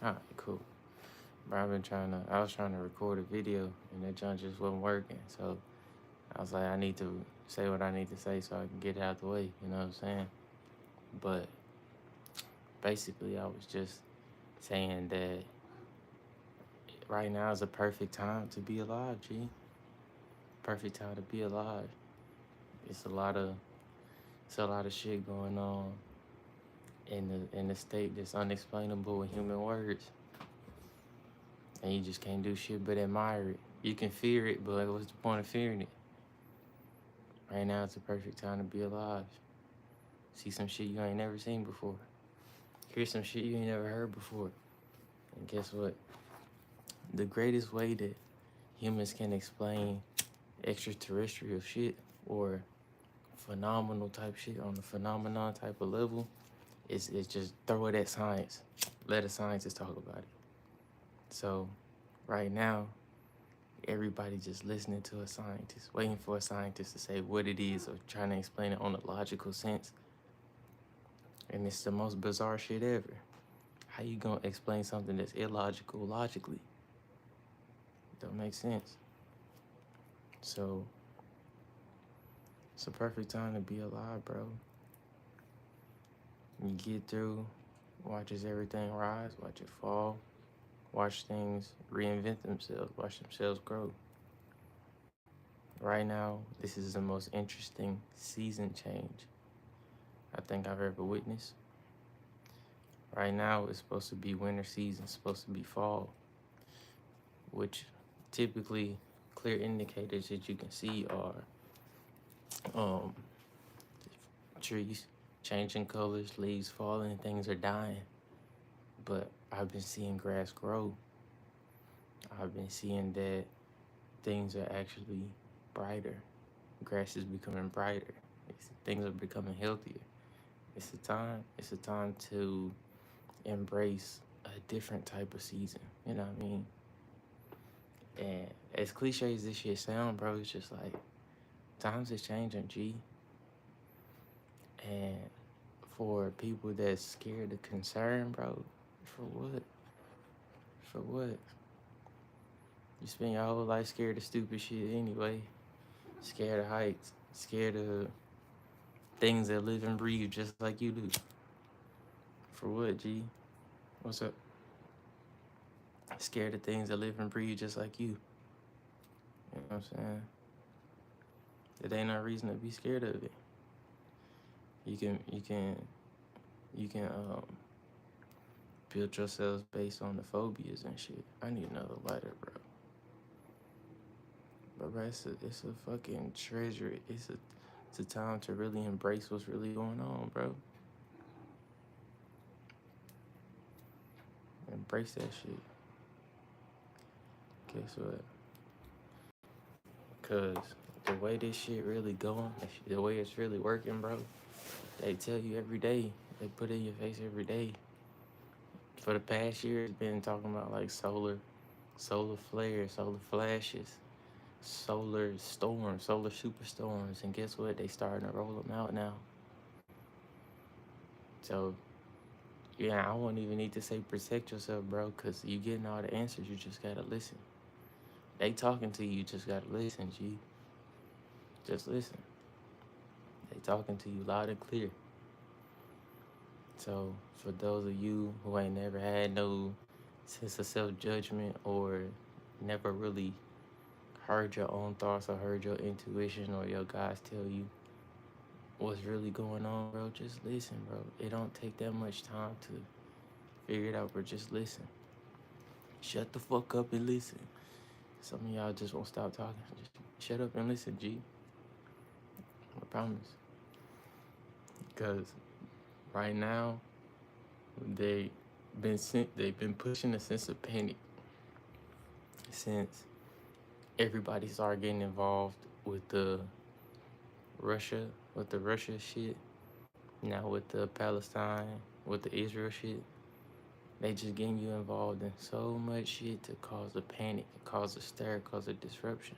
Alright, cool. But I was trying to record a video and that junk just wasn't working. So I was like, I need to say what I need to say so I can get it out the way. You know what I'm saying? But basically, I was just saying that right now is a perfect time to be alive, G. Perfect time to be alive. It's a lot of it's a lot of shit going on in the state that's unexplainable in human words, and you just can't do shit but admire it. You can fear it, but what's the point of fearing it? Right now, it's a perfect time to be alive. See some shit you ain't never seen before. Hear some shit you ain't never heard before. And guess what? The greatest way that humans can explain extraterrestrial shit or phenomenal type shit on the phenomenon type of level is just throw it at science. Let a scientist talk about it. So right now, everybody just listening to a scientist, waiting for a scientist to say what it is or trying to explain it on a logical sense. And it's the most bizarre shit ever. How you gonna explain something that's illogical logically? Don't make sense. So it's a perfect time to be alive, bro. You get through, watches everything rise, watch it fall, watch things reinvent themselves, watch themselves grow. Right now, this is the most interesting season change I think I've ever witnessed. Right now, it's supposed to be winter season, it's supposed to be fall, which typically clear indicators that you can see are um, trees changing colors, leaves falling, things are dying. But I've been seeing grass grow. I've been seeing that things are actually brighter. Grass is becoming brighter. Things are becoming healthier. It's a time. It's a time to embrace a different type of season. You know what I mean? And as cliche as this shit sound, bro, it's just like times is changing, G. And for people that's scared of concern, bro, for what? For what? You spend your whole life scared of stupid shit anyway. Scared of heights. Scared of things that live and breathe just like you do. For what, G? What's up? Scared of things that live and breathe just like you. You know what I'm saying? It ain't no reason to be scared of it. You can build yourselves based on the phobias and shit. I need another lighter, bro. But bro, it's a fucking treasure. It's a time to really embrace what's really going on, bro. Embrace that shit. Guess what? Cause the way this shit really going, the way it's really working, bro. They tell you every day. They put it in your face every day. For the past year, it's been talking about like solar flares, solar flashes, solar storms, solar superstorms, and guess what? They starting to roll them out now. So yeah, I won't even need to say protect yourself, bro, cause you getting all the answers. You just gotta listen. They talking to you, just gotta listen, G. Just listen. They talking to you loud and clear. So for those of you who ain't never had no sense of self-judgment or never really heard your own thoughts or heard your intuition or your guys tell you what's really going on, bro, just listen, bro. It don't take that much time to figure it out, bro. Just listen. Shut the fuck up and listen. Some of y'all just won't stop talking. Just shut up and listen, G. I promise. Because right now, they've been pushing a sense of panic since everybody started getting involved with the Russia shit. Now with the Palestine, with the Israel shit. They just getting you involved in so much shit to cause a panic, cause a stir, cause a disruption.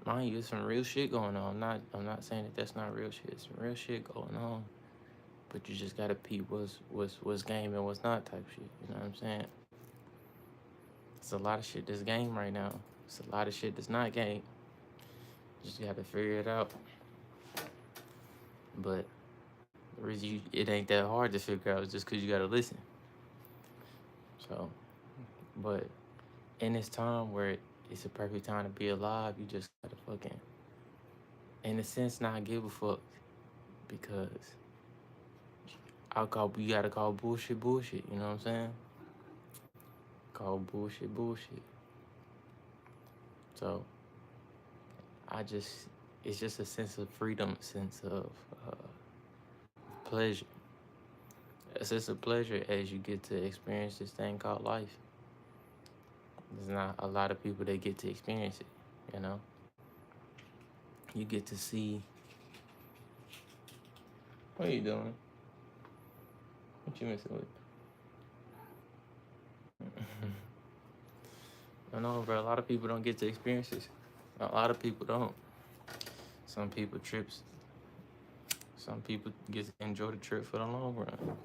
Mind you, there's some real shit going on. I'm not saying that that's not real shit. It's some real shit going on. But you just gotta peep what's game and what's not type shit. You know what I'm saying? It's a lot of shit that's game right now. It's a lot of shit that's not game. Just gotta figure it out. But the reason it ain't that hard to figure out is just because you gotta listen. So, but in this time where it's a perfect time to be alive, you just gotta fucking, in a sense, not give a fuck, because you gotta call bullshit bullshit. You know what I'm saying? Call bullshit bullshit. So it's just a sense of freedom, a sense of pleasure, a sense of pleasure as you get to experience this thing called life. There's not a lot of people that get to experience it, you know? You get to see. What are you doing? What you messing with? I know, bro. A lot of people don't get to experience this. A lot of people don't. Some people trips. Some people get to enjoy the trip for the long run.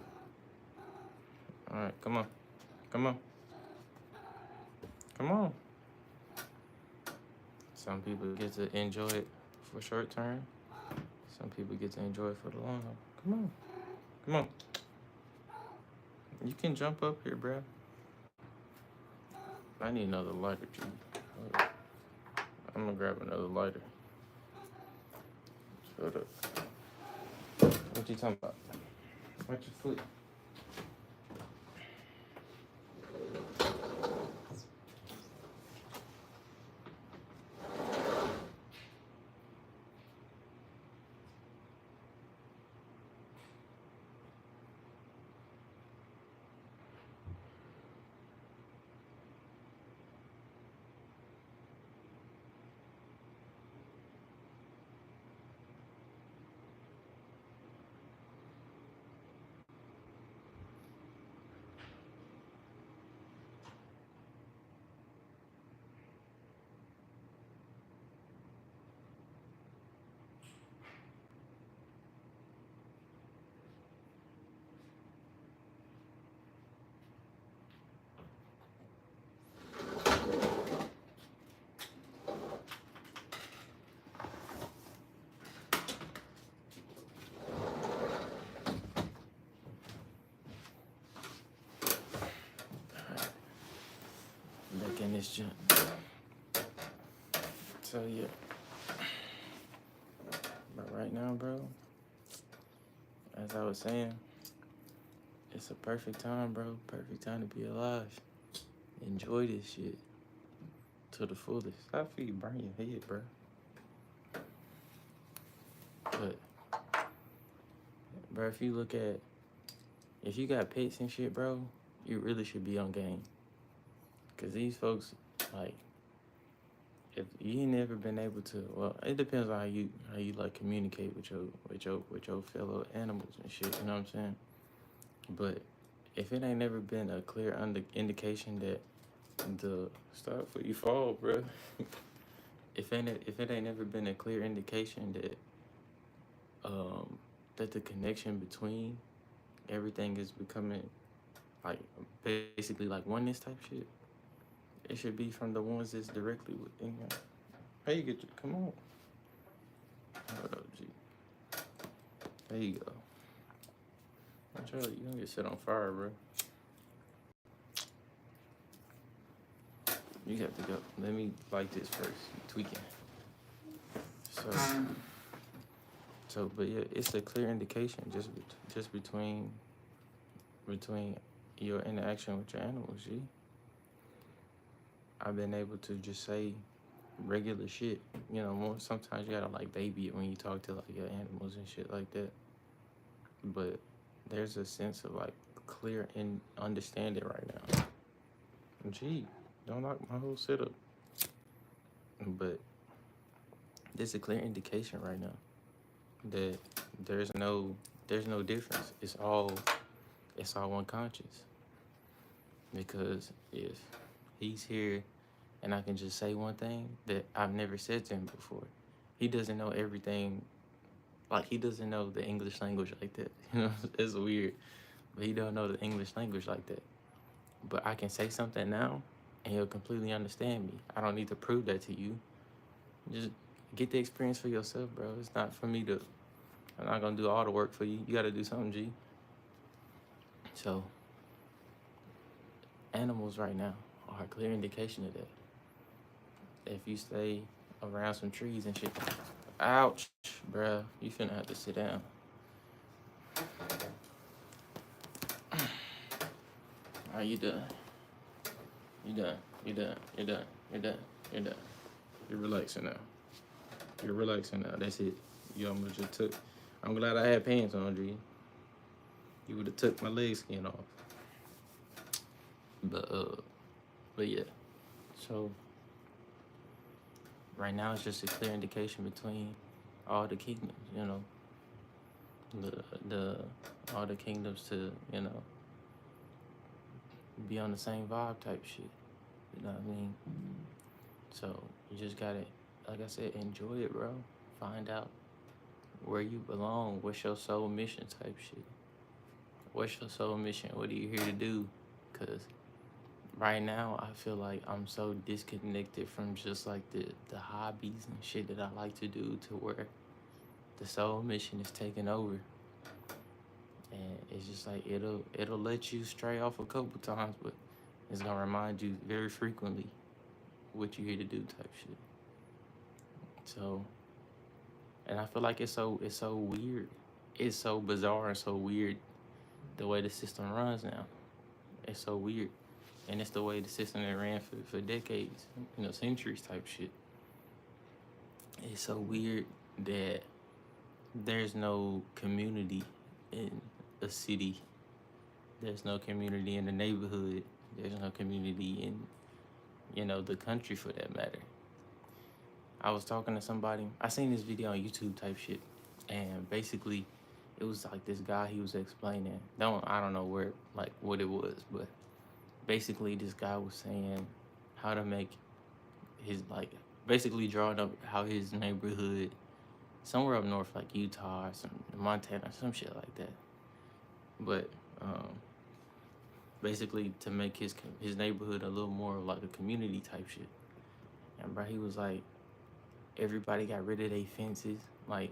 All right, come on. Come on. Come on. Some people get to enjoy it for short term. Some people get to enjoy it for the long haul. Come on. Come on. You can jump up here, bro. I need another lighter, G. I'm gonna grab another lighter. Shut up. What you talking about? Watch your foot. Back in this junk. So yeah. But right now, bro, as I was saying, it's a perfect time, bro. Perfect time to be alive. Enjoy this shit to the fullest. Stop for you burn your head, bro. But, bro, if you got pets and shit, bro, you really should be on game. Cause these folks, like, if you ain't never been able to, well, it depends on how you like communicate with your fellow animals and shit. You know what I'm saying? But if it ain't never been a clear indication that stop before you fall, bro. if it ain't never been a clear indication that the connection between everything is becoming like basically like oneness type shit, it should be from the ones that's directly within you. How you get your, come on. Hold up, G. There you go. Charlie, you don't get set on fire, bro. You have to go. Let me light this first. You tweaking. But yeah, it's a clear indication just between your interaction with your animals, G. I've been able to just say regular shit. You know, sometimes you gotta like baby it when you talk to like your animals and shit like that. But there's a sense of like clear and understanding right now. Gee, don't knock my whole setup. But there's a clear indication right now that there's no difference. It's all unconscious. Because if he's here and I can just say one thing that I've never said to him before, he doesn't know everything. Like, he doesn't know the English language like that. You know, it's weird. But he don't know the English language like that. But I can say something now and you'll completely understand me. I don't need to prove that to you. Just get the experience for yourself, bro. It's not for me to. I'm not gonna do all the work for you. You gotta do something, G. So animals right now are a clear indication of that. If you stay around some trees and shit, ouch, bruh, you finna have to sit down. Are you done? You done? You done? You done? You're done? You're done. You're relaxing now. You're relaxing now. That's it. You almost just took. I'm glad I had pants on, G. You would have took my leg skin off. But yeah. So right now it's just a clear indication between all the kingdoms, you know. The all the kingdoms to, you know, be on the same vibe type shit. You know what I mean? So you just gotta, like I said, enjoy it, bro. Find out where you belong. What's your soul mission type shit? What's your soul mission? What are you here to do? Cause right now I feel like I'm so disconnected from just like the hobbies and shit that I like to do to where the soul mission is taking over. And it's just like it'll let you stray off a couple times, but it's gonna remind you very frequently what you're here to do type shit. So, and I feel like it's so weird. It's so bizarre and so weird the way the system runs now. It's so weird. And it's the way the system that ran for decades, you know, centuries type shit. It's so weird that there's no community in a city. There's no community in the neighborhood. There's no community in, you know, the country for that matter. I was talking to somebody. I seen this video on YouTube type shit, and basically, it was like this guy. He was explaining. I don't know where, like, what it was, but basically, this guy was saying how to make his, like, basically drawing up how his neighborhood, somewhere up north, like Utah or some Montana, some shit like that. But basically to make his neighborhood a little more like a community type shit. And bro, he was like, everybody got rid of their fences. Like,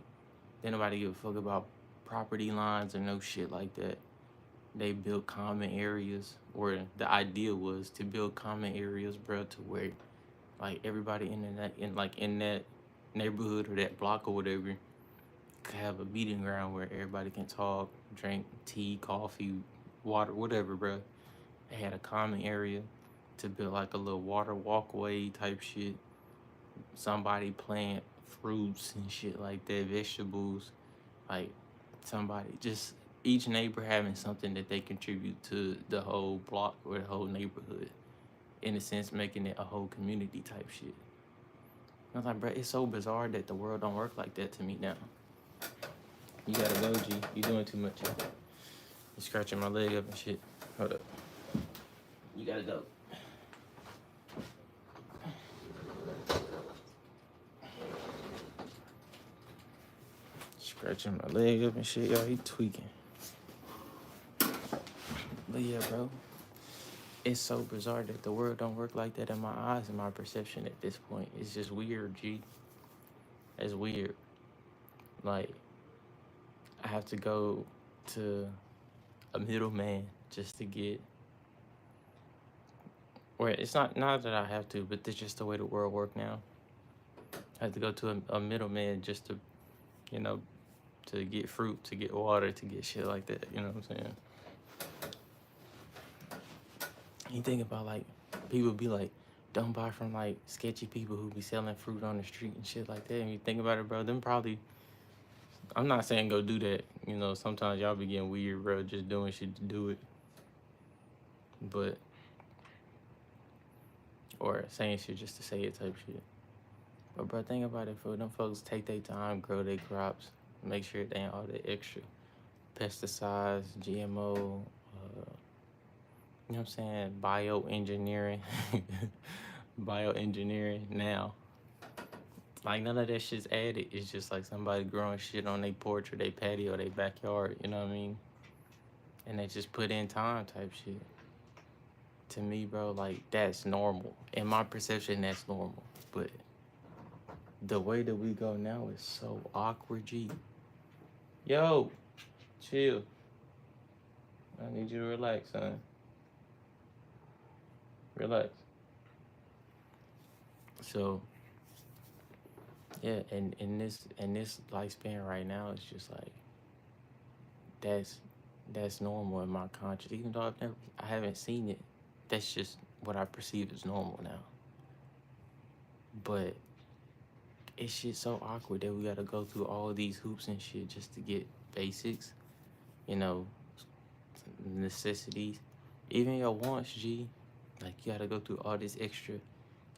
didn't nobody give a fuck about property lines or no shit like that. They built common areas, or the idea was to build common areas, bro, to where like everybody in that neighborhood or that block or whatever could have a meeting ground where everybody can talk, drink tea, coffee, water, whatever, bro. They had a common area to build like a little water walkway type shit. Somebody plant fruits and shit like that, vegetables, like somebody just each neighbor having something that they contribute to the whole block or the whole neighborhood. In a sense, making it a whole community type shit. I was like, bro, it's so bizarre that the world don't work like that to me now. You gotta go, G. You doing too much. You scratching my leg up and shit. Hold up. You gotta go. Scratching my leg up and shit, y'all. He tweaking. But yeah, bro. It's so bizarre that the world don't work like that in my eyes and my perception at this point. It's just weird, G. It's weird. Like, I have to go to a middleman just to get, or it's not that I have to, but it's just the way the world works now. I have to go to a middleman just to, you know, to get fruit, to get water, to get shit like that. You know what I'm saying? You think about, like, people be like, don't buy from, like, sketchy people who be selling fruit on the street and shit like that. And you think about it, bro, them probably, I'm not saying go do that. You know, sometimes y'all be getting weird, bro, just doing shit to do it. But, or saying shit just to say it type shit. But, bro, think about it, for them folks take their time, grow their crops, make sure they ain't all that extra pesticides, GMO, you know what I'm saying, bioengineering now. Like, none of that shit's added. It's just like somebody growing shit on their porch or their patio or their backyard, you know what I mean? And they just put in time type shit to me, bro, like that's normal. In my perception, that's normal. But the way that we go now is so awkward, G. Yo, chill. I need you to relax, son. Relax. So yeah, and in this lifespan right now, it's just like that's that's normal in my conscience. Even though I haven't seen it, that's just what I perceive as normal now. But it's just so awkward that we gotta go through all these hoops and shit just to get basics, you know, necessities, even your wants, G. Like you gotta go through all this extra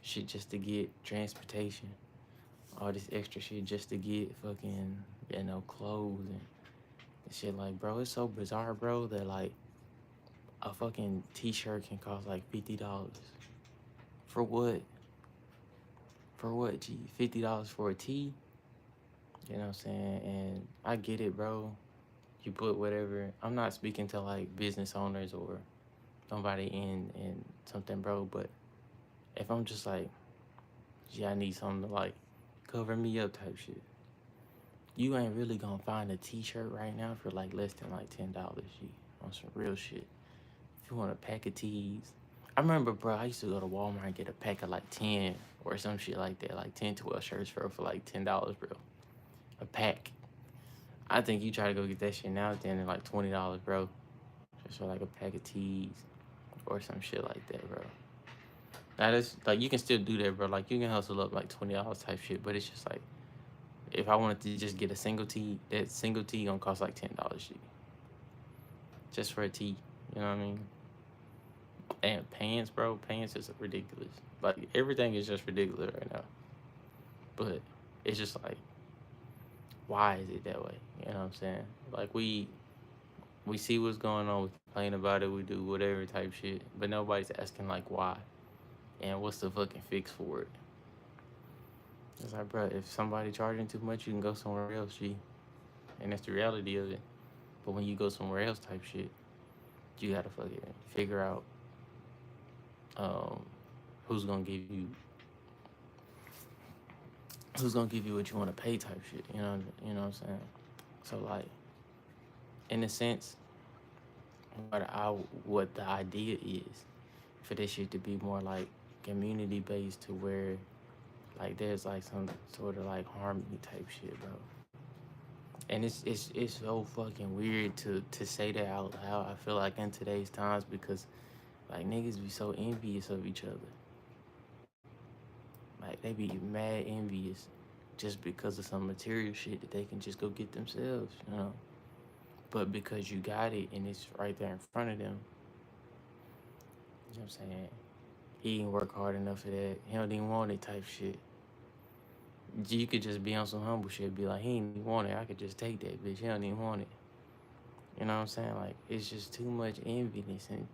shit just to get transportation, all this extra shit just to get fucking, clothes and shit. Like, bro, it's so bizarre, bro, that like a fucking t-shirt can cost like $50. For what? For what, G? $50 for a tee? You know what I'm saying? And I get it, bro. You put whatever. I'm not speaking to like business owners or somebody in something, bro. But if I'm just like, yeah, I need something to like cover me up type shit. You ain't really gonna find a t-shirt right now for like less than like $10, G, on some real shit. If you want a pack of tees, I remember, bro, I used to go to Walmart and get a pack of like 10 or some shit like that, like 10, 12 shirts for like $10, bro. A pack. I think you try to go get that shit now, then they're like $20, bro. Just for like a pack of teas or some shit like that, bro. Now that's like you can still do that, bro. Like you can hustle up like $20 type shit, but it's just like if I wanted to just get a single tee, that single tee gonna cost like $10 just for a tee. You know what I mean? And pants, bro, pants is ridiculous. Like everything is just ridiculous right now. But it's just like, why is it that way? You know what I'm saying? Like we see what's going on, we complain about it, we do whatever type shit, but nobody's asking like why and what's the fucking fix for it. It's like, bro, if somebody charging too much, you can go somewhere else, G, and that's the reality of it. But when you go somewhere else type shit, you gotta fucking figure out um, who's gonna give you what you want to pay type shit. You know what I'm saying? So like, in a sense, what the idea is for this shit to be more like community based, to where like there's like some sort of like harmony type shit, bro. And it's so fucking weird to say that out loud. I feel like in today's times, because like niggas be so envious of each other. Like they be mad envious just because of some material shit that they can just go get themselves, you know. But because you got it and it's right there in front of them, you know what I'm saying? He didn't work hard enough for that. He don't even want it type shit. You could just be on some humble shit, be like, he ain't even want it. I could just take that bitch. He don't even want it. You know what I'm saying? Like, it's just too much enviness, and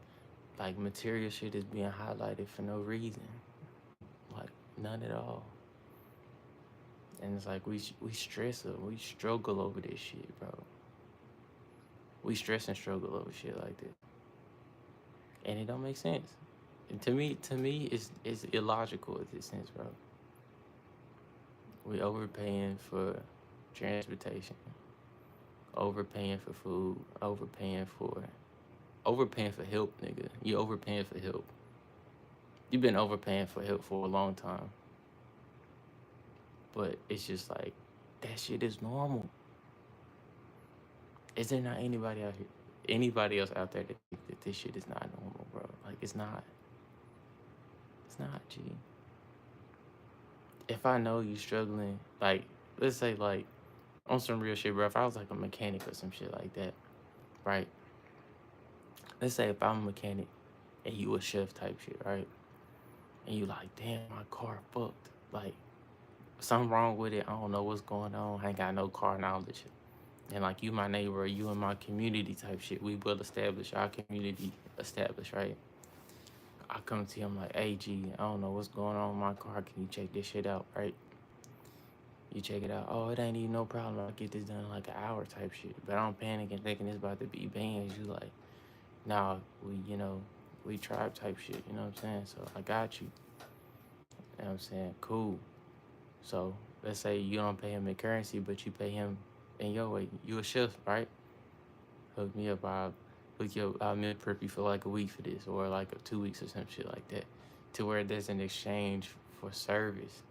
like material shit is being highlighted for no reason. Like, none at all. And it's like we stress or we struggle over this shit, bro. We stress and struggle over shit like that. And it don't make sense. And to me, it's illogical in this sense, bro. We overpaying for transportation, overpaying for food, overpaying for help, nigga. You overpaying for help. You've been overpaying for help for a long time. But it's just like that shit is normal. Is there not anybody else out there that think that this shit is not normal, bro? Like it's not. It's not, G. If I know you struggling, like let's say like on some real shit, bro. If I was like a mechanic or some shit like that, right? Let's say if I'm a mechanic and you a chef type shit, right? And you like, damn, my car fucked. Like something wrong with it. I don't know what's going on. I ain't got no car knowledge. And like you my neighbor, you in my community type shit. We well established, our community established, right? I come to him like, hey G, I don't know what's going on with my car. Can you check this shit out, right? You check it out. Oh, it ain't even no problem. I'll get this done in like an hour type shit. But I don't panic and thinking it's about to be bands. You like, nah, We tribe type shit, you know what I'm saying? So I got you. You know what I'm saying? Cool. So let's say you don't pay him in currency, but you pay him in your way. You a chef, right? Hook me up. I'll hook you up. I'll meal prep you for like a week for this, or like 2 weeks or some shit like that, to where there's an exchange for service.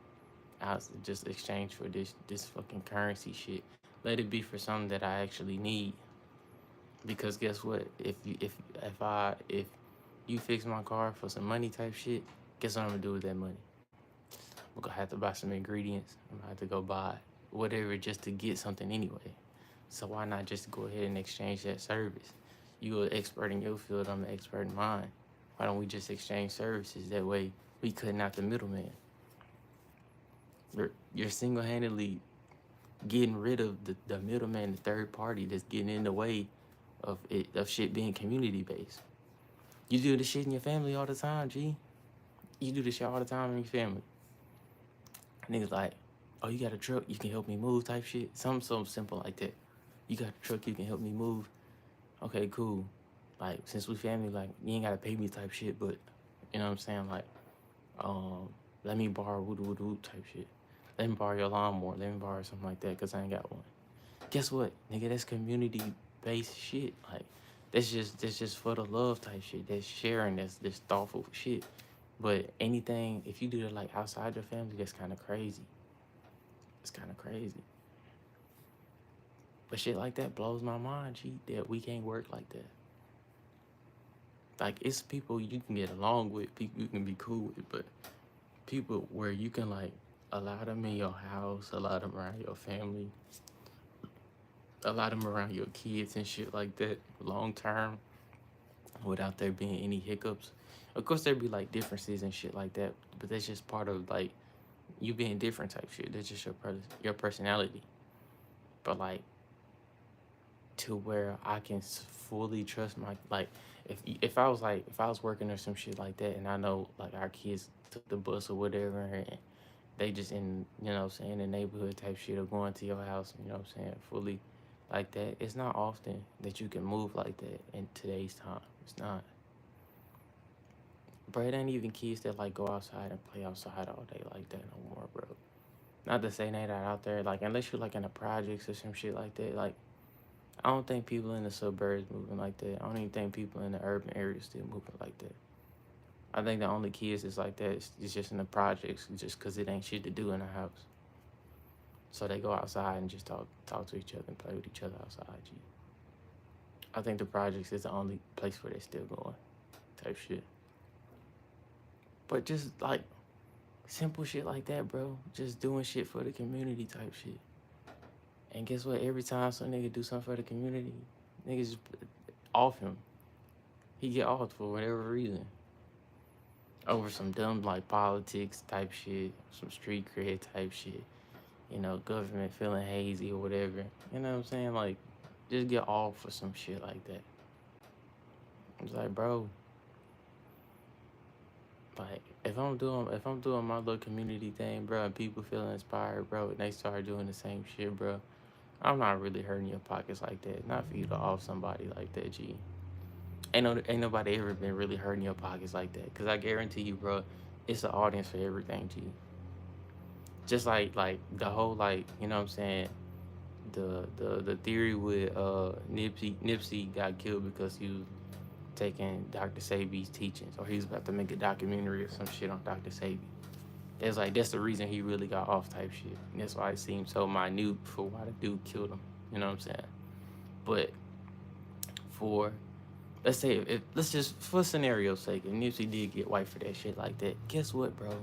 I'll just exchange for this fucking currency shit. Let it be for something that I actually need. Because guess what? If you fix my car for some money type shit, guess what I'm gonna do with that money? I'm gonna have to buy some ingredients. I'm gonna have to go buy whatever just to get something anyway. So why not just go ahead and exchange that service? You an expert in your field, I'm an expert in mine. Why don't we just exchange services? That way we cutting out the middleman. You're single-handedly getting rid of the middleman, the third party that's getting in the way of shit being community based. You do this shit in your family all the time, G. You do this shit all the time in your family. Niggas like, oh, you got a truck, you can help me move type shit. Something so simple like that. You got a truck, you can help me move. Okay, cool. Like, since we family, like, you ain't gotta pay me type shit, but you know what I'm saying? Like, let me borrow woo type shit. Let me borrow your lawnmower. Let me borrow something like that, cause I ain't got one. Guess what, nigga? That's community based shit. Like, that's just for the love type shit. That's sharing. That's this thoughtful shit. But anything, if you do it like outside your family, that's kind of crazy. It's kind of crazy. But shit like that blows my mind, G, that we can't work like that. Like, it's people you can get along with, people you can be cool with, but people where you can, like, allow them in your house, allow them around your family, allow them around your kids and shit like that, long term, without there being any hiccups. Of course, there'd be, like, differences and shit like that, but that's just part of, like, you being different type shit. That's just your personality. But, like, to where I can fully trust my, like, if I was working or some shit like that, and I know like our kids took the bus or whatever, and they just in, you know what I'm saying, the neighborhood type shit, or going to your house, you know what I'm saying, fully like that. It's not often that you can move like that in today's time. It's not. Bro, it ain't even kids that like go outside and play outside all day like that no more, bro. Not to say they not out there, like, unless you're like in the projects or some shit like that. Like, I don't think people in the suburbs moving like that. I don't even think people in the urban areas still moving like that. I think the only kids is like that is just in the projects, just because it ain't shit to do in the house. So they go outside and just talk to each other and play with each other outside. G. I think the projects is the only place where they still going type shit. But just like simple shit like that, bro. Just doing shit for the community type shit. And guess what? Every time some nigga do something for the community, niggas just off him. He get off for whatever reason. Over some dumb like politics type shit, some street cred type shit, you know, government feeling hazy or whatever. You know what I'm saying? Like, just get off for some shit like that. It's like, bro, like, if I'm doing my little community thing, bro, and people feel inspired, bro, and they start doing the same shit, bro, I'm not really hurting your pockets like that. Not for you to off somebody like that, G. Ain't nobody ever been really hurting your pockets like that. Cause I guarantee you, bro, it's an audience for everything, G. Just like the whole, like, you know what I'm saying, the theory with Nipsey got killed because he was taking Dr. Sabi's teachings, or he was about to make a documentary or some shit on Dr. Sabi. It's like, that's the reason he really got off type shit. And that's why it seems so minute for why the dude killed him. You know what I'm saying? But for, let's say, let's just, for scenario's sake, if Nipsey did get white for that shit like that, guess what, bro?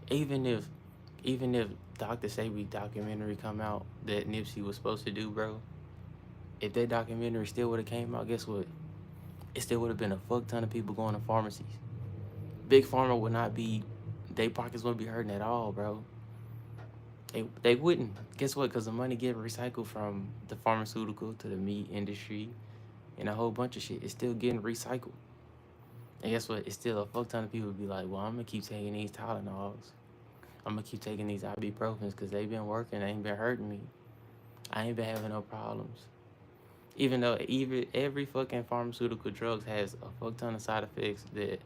Even if Dr. Sabi documentary come out that Nipsey was supposed to do, bro, if that documentary still would have came out, guess what? It still would have been a fuck ton of people going to pharmacies. Big Pharma would not be, their pockets wouldn't be hurting at all, bro. They wouldn't. Guess what? Because the money getting recycled from the pharmaceutical to the meat industry and a whole bunch of shit, it's still getting recycled. And guess what? It's still a fuck ton of people be like, well, I'm going to keep taking these Tylenols. I'm going to keep taking these ibuprofens because they've been working. They ain't been hurting me. I ain't been having no problems. Even though even every fucking pharmaceutical drugs has a fuck ton of side effects that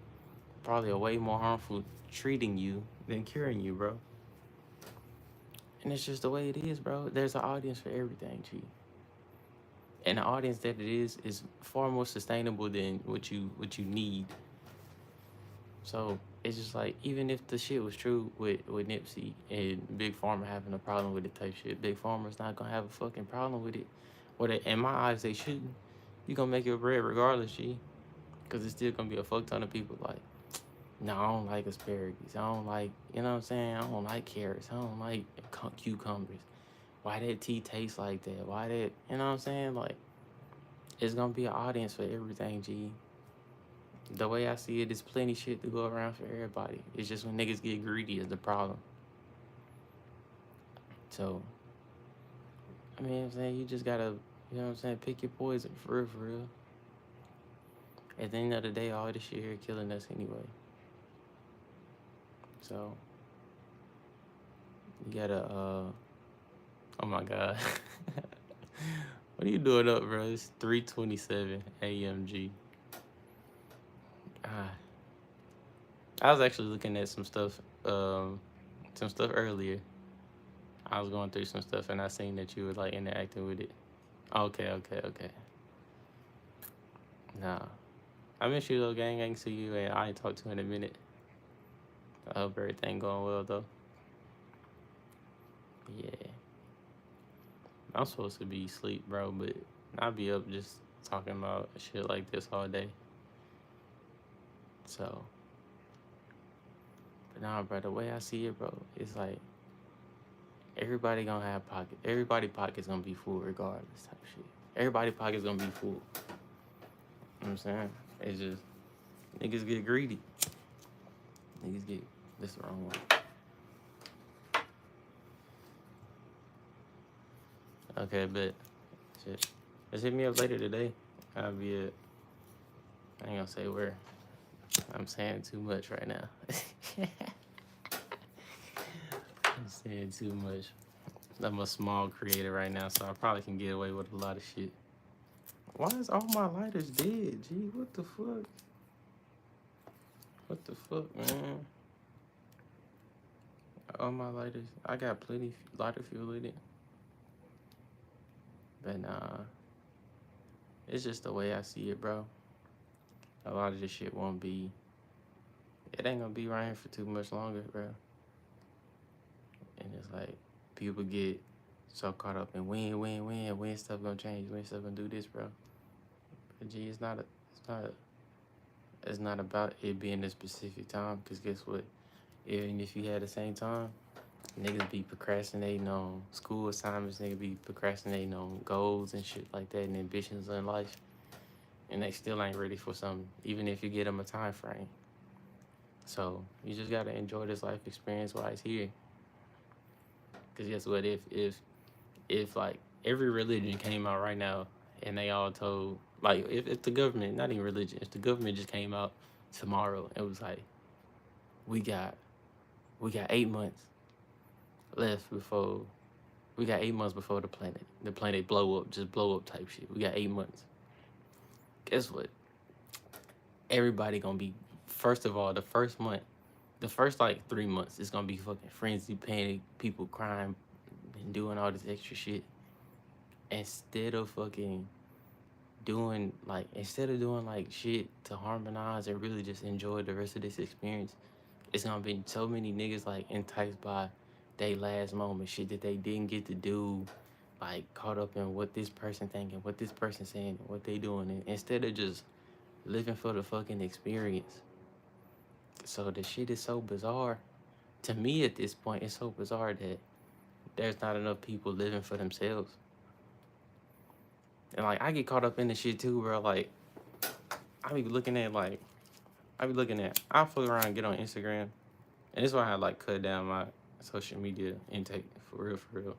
probably are way more harmful treating you than curing you, bro. And it's just the way it is, bro. There's an audience for everything, G. And the audience that it is far more sustainable than what you need. So it's just like, even if the shit was true with Nipsey and Big Pharma having a problem with it type shit, Big Pharma's not gonna have a fucking problem with it. What in my eyes they shouldn't. You gonna make your bread regardless, G. Cause it's still gonna be a fuck ton of people like, no, I don't like asparagus. I don't like, you know what I'm saying? I don't like carrots. I don't like cucumbers. Why that tea tastes like that? Why that, you know what I'm saying? Like, it's gonna be an audience for everything, G. The way I see it, there's plenty shit to go around for everybody. It's just when niggas get greedy is the problem. So, I mean, I'm saying, you just gotta, you know what I'm saying, pick your poison for real, for real. At the end of the day, all this shit here killing us anyway. So, you gotta, oh my God. What are you doing up, bro? It's 3:27 a.m.g. Ah, I was actually looking at some stuff earlier. I was going through some stuff and I seen that you were like interacting with it. Okay. Nah. I miss you though, gang. I ain't see you and I ain't talked to you in a minute. I hope everything going well though. Yeah. I'm supposed to be asleep, bro, but I'll be up just talking about shit like this all day. So, but nah, bro, the way I see it, bro, it's like everybody gonna have pockets. Everybody pockets gonna be full regardless type shit. Everybody pockets gonna be full. You know what I'm saying? It's just niggas get greedy. Niggas get this the wrong one. Okay, but shit. Just hit me up later today. I'll be at, I ain't gonna say where. I'm saying too much right now. I'm saying too much. I'm a small creator right now, so I probably can get away with a lot of shit. Why is all my lighters dead, G? What the fuck? What the fuck, man? All my lighters. I got plenty lighter fuel in it. But nah. It's just the way I see it, bro. A lot of this shit won't be. It ain't gonna be right here for too much longer, bro. And it's like, people get so caught up in when stuff gonna change, when stuff gonna do this, bro. But G, it's not about it being a specific time, because guess what? Even if you had the same time, niggas be procrastinating on school assignments, niggas be procrastinating on goals and shit like that and ambitions in life. And they still ain't ready for something, even if you get them a time frame. So you just gotta enjoy this life experience while it's here. Cause guess what? If like every religion came out right now and they all told, like, if the government, not even religion, if the government just came out tomorrow and was like, we got 8 months left before, we got 8 months before the planet blow up type shit. We got 8 months. Guess what? Everybody gonna be, first of all, the first month, the first like 3 months, it's gonna be fucking frenzy, panic, people crying and doing all this extra shit. Instead of doing like shit to harmonize and really just enjoy the rest of this experience, it's gonna be so many niggas like enticed by they last moment shit that they didn't get to do, like caught up in what this person thinking, what this person saying, what they doing, and instead of just living for the fucking experience. So the shit is so bizarre. To me at this point, it's so bizarre that there's not enough people living for themselves. And like I get caught up in the shit too, bro. Like I be looking at I'll fuck around and get on Instagram. And this is why I like cut down my social media intake for real.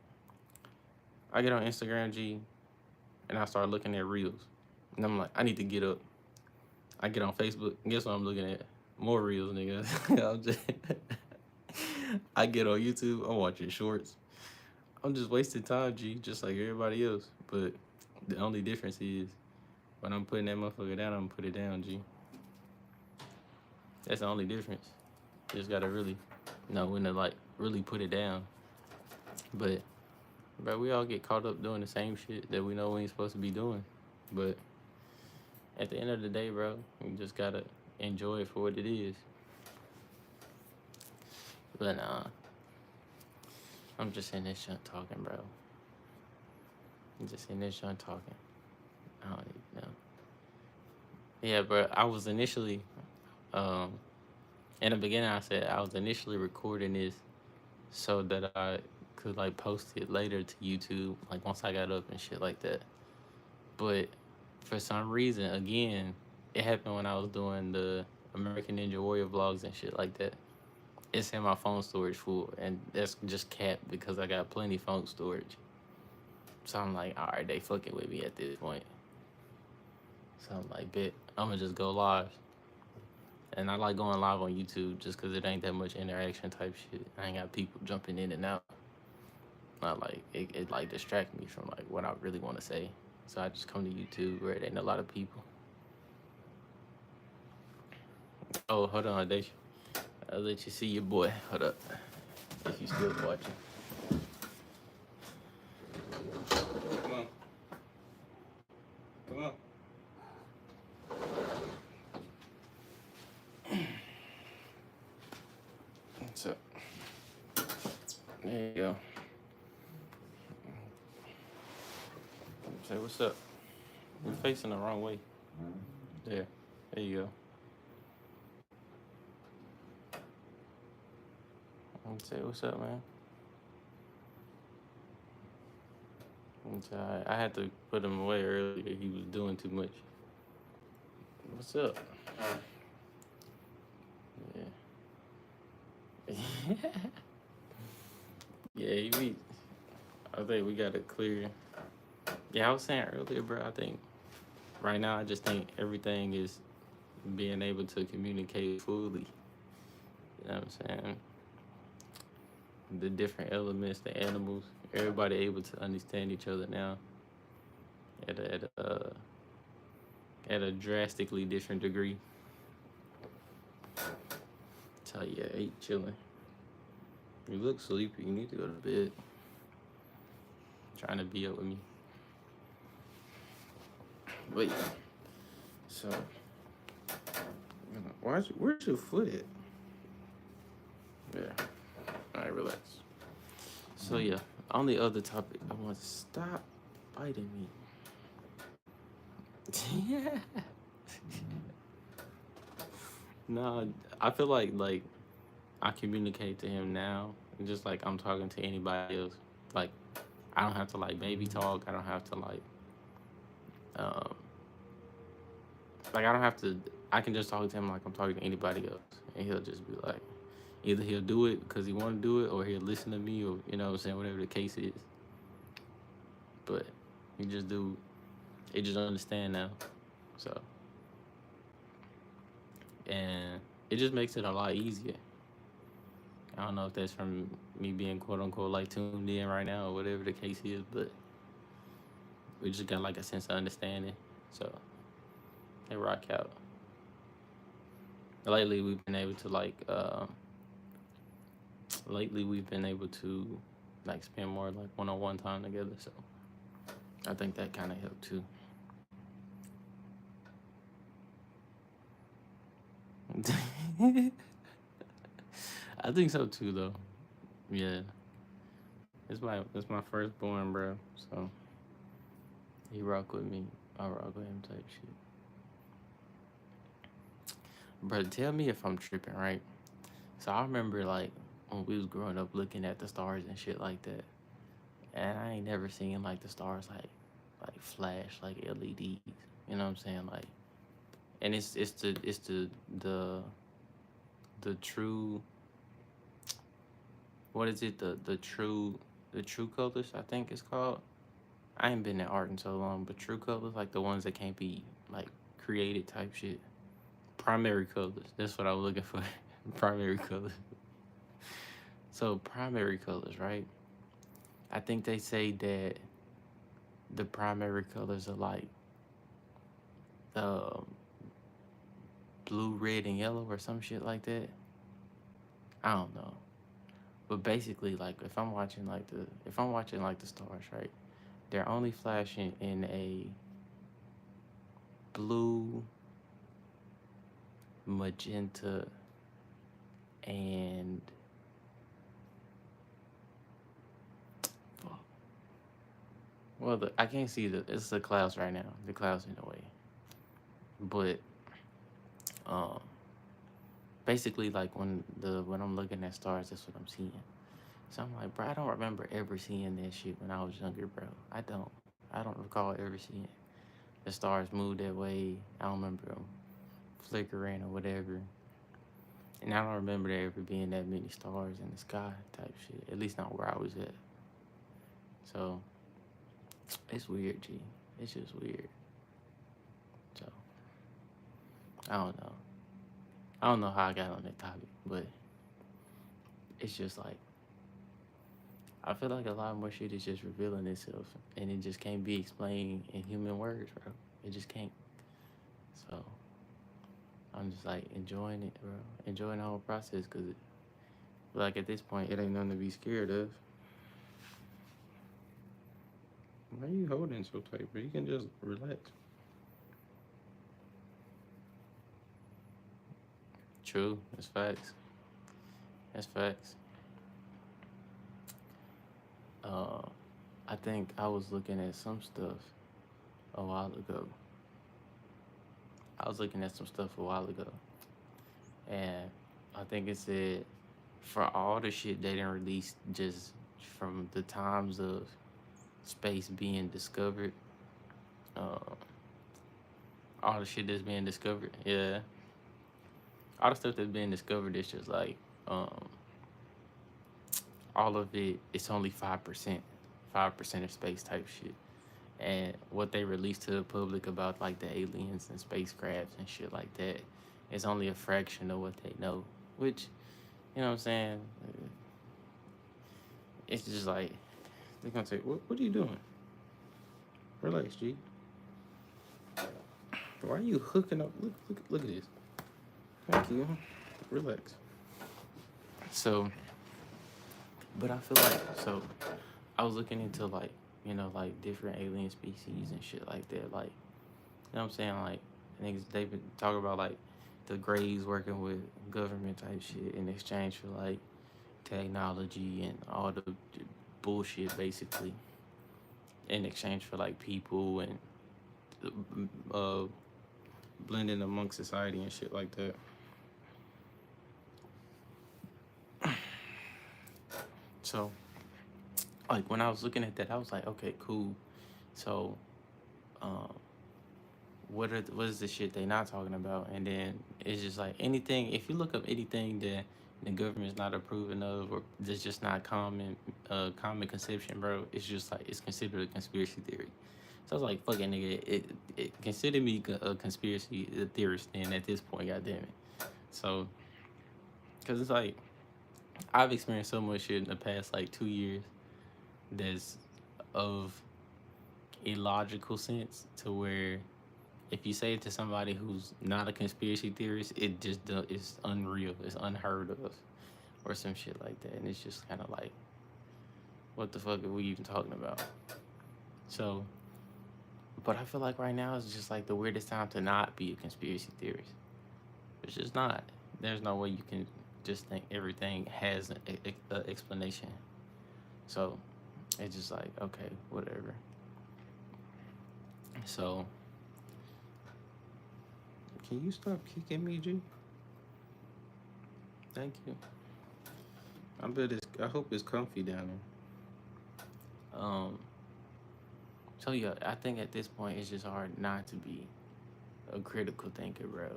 I get on Instagram, G, and I start looking at reels. And I'm like, I need to get up. I get on Facebook, and guess what I'm looking at? More reels, nigga. I get on YouTube, I'm watching shorts. I'm just wasting time, G, just like everybody else. But The only difference is when I'm putting that motherfucker down, I'm gonna put it down, G. That's the only difference. Just gotta really know when to like really put it down. But bro, we all get caught up doing the same shit that we know we ain't supposed to be doing. But at the end of the day, bro, you just gotta enjoy it for what it is. But nah, I'm just in this shit talking, bro. I'm just in this shit talking. I don't even know. Yeah, bro, I was initially, um, in the beginning, I said I was initially recording this so that I could like post it later to YouTube, like once I got up and shit like that. But for some reason, again, it happened when I was doing the American Ninja Warrior vlogs and shit like that. It's in my phone storage full, and that's just capped because I got plenty phone storage. So I'm like, all right, they fucking with me at this point. So I'm like, bet I'm gonna just go live. And I like going live on YouTube just because it ain't that much interaction type shit. I ain't got people jumping in and out. Not like it like distract me from like what I really want to say. So I just come to YouTube where it ain't a lot of people. Oh, hold on, Daisha. I'll let you see your boy. Hold up. If you still watching. Come on. Come on. What's up? There you go. Say what's up. You're facing the wrong way. There. There you go. Say what's up, man. I had to put him away earlier. He was doing too much. What's up? Yeah. Yeah, I think we got it clear. Yeah, I was saying earlier, bro, I think right now I just think everything is being able to communicate fully. You know what I'm saying? The different elements, the animals, everybody able to understand each other now at a drastically different degree. Tell you, I ain't chilling. You look sleepy. You need to go to bed. Trying to be up with me. Wait. So, where's your foot at? Yeah. All right, relax. So yeah, on the other topic, I want to stop biting me. Yeah. No, I feel like I communicate to him now, just like I'm talking to anybody else. Like I don't have to like baby talk. I don't have to um, like I don't have to. I can just talk to him like I'm talking to anybody else, and he'll just be like, either he'll do it because he want to do it, or he'll listen to me, or you know what I'm saying, whatever the case is. But he just do. He just understand now, so and it just makes it a lot easier. I don't know if that's from me being quote unquote like tuned in right now or whatever the case is, but we just got like a sense of understanding. So they rock out. Lately we've been able to spend more like one-on-one time together. So I think that kind of helped too. I think so too though. Yeah. It's my firstborn, bro. So he rock with me. I rock with him type shit. Bro, tell me if I'm tripping, right? So I remember like when we was growing up looking at the stars and shit like that. And I ain't never seen like the stars like flash like LEDs. You know what I'm saying? Like and it's the true what is it? The true colors, I think it's called. I ain't been in art in so long, but true colors, like the ones that can't be like created type shit. Primary colors. That's what I'm looking for. Primary colors. So primary colors, right? I think they say that the primary colors are like uh, blue, red, and yellow or some shit like that. I don't know. But basically, like if I'm watching like the stars, right? They're only flashing in a blue, magenta, and fuck. Well, I can't see it's the clouds right now. The clouds in the way, but um, basically like when I'm looking at stars, that's what I'm seeing. So I'm like, bro, I don't remember ever seeing that shit when I was younger, bro. I don't. I don't recall ever seeing the stars move that way. I don't remember them flickering or whatever. And I don't remember there ever being that many stars in the sky type shit. At least not where I was at. So it's weird, G. It's just weird. So I don't know. I don't know how I got on that topic, but it's just like I feel like a lot more shit is just revealing itself, and it just can't be explained in human words, bro. It just can't. So I'm just like enjoying it, bro. Enjoying the whole process, cause like at this point, it ain't nothing to be scared of. Why are you holding so tight, bro? You can just relax. True, that's facts. That's facts. Uh, I think I was looking at some stuff a while ago. I was looking at some stuff a while ago, and I think it said for all the shit they didn't release just from the times of space being discovered, uh, all the shit that's being discovered, yeah, all the stuff that's being discovered is just like um, all of it. It's only 5%, 5% of space type shit. And what they release to the public about like the aliens and spacecrafts and shit like that is only a fraction of what they know. Which, you know what I'm saying? It's just like they're gonna say, "What are you doing? Relax, G. Why are you hooking up? Look at this. Thank you. Relax." So, but I feel like so. I was looking into like like different alien species and shit like that. Like you know what I'm saying? Like niggas they've been talking about like the Greys working with government type shit in exchange for like technology and all the bullshit basically in exchange for like people and uh blending amongst society and shit like that. So like when I was looking at that, I was like, okay, cool. So um what is the shit they not talking about? And then it's just like anything. If you look up anything that the government's not approving of, or that's just not common conception, bro, it's just like it's considered a conspiracy theory. So I was like, fucking nigga, it consider me a conspiracy theorist. Then at this point, goddamn it. So, cause it's like I've experienced so much shit in the past like 2 years that's of illogical sense to where if you say it to somebody who's not a conspiracy theorist, it just it's unreal, it's unheard of, or some shit like that, and it's just kind of like, what the fuck are we even talking about? So, but I feel like right now is just like the weirdest time to not be a conspiracy theorist. It's just not. There's no way you can just think everything has an explanation. So it's just like okay, whatever. So can you stop kicking me, G? Thank you. I hope it's comfy down there. So yeah, I think at this point it's just hard not to be a critical thinker, bro.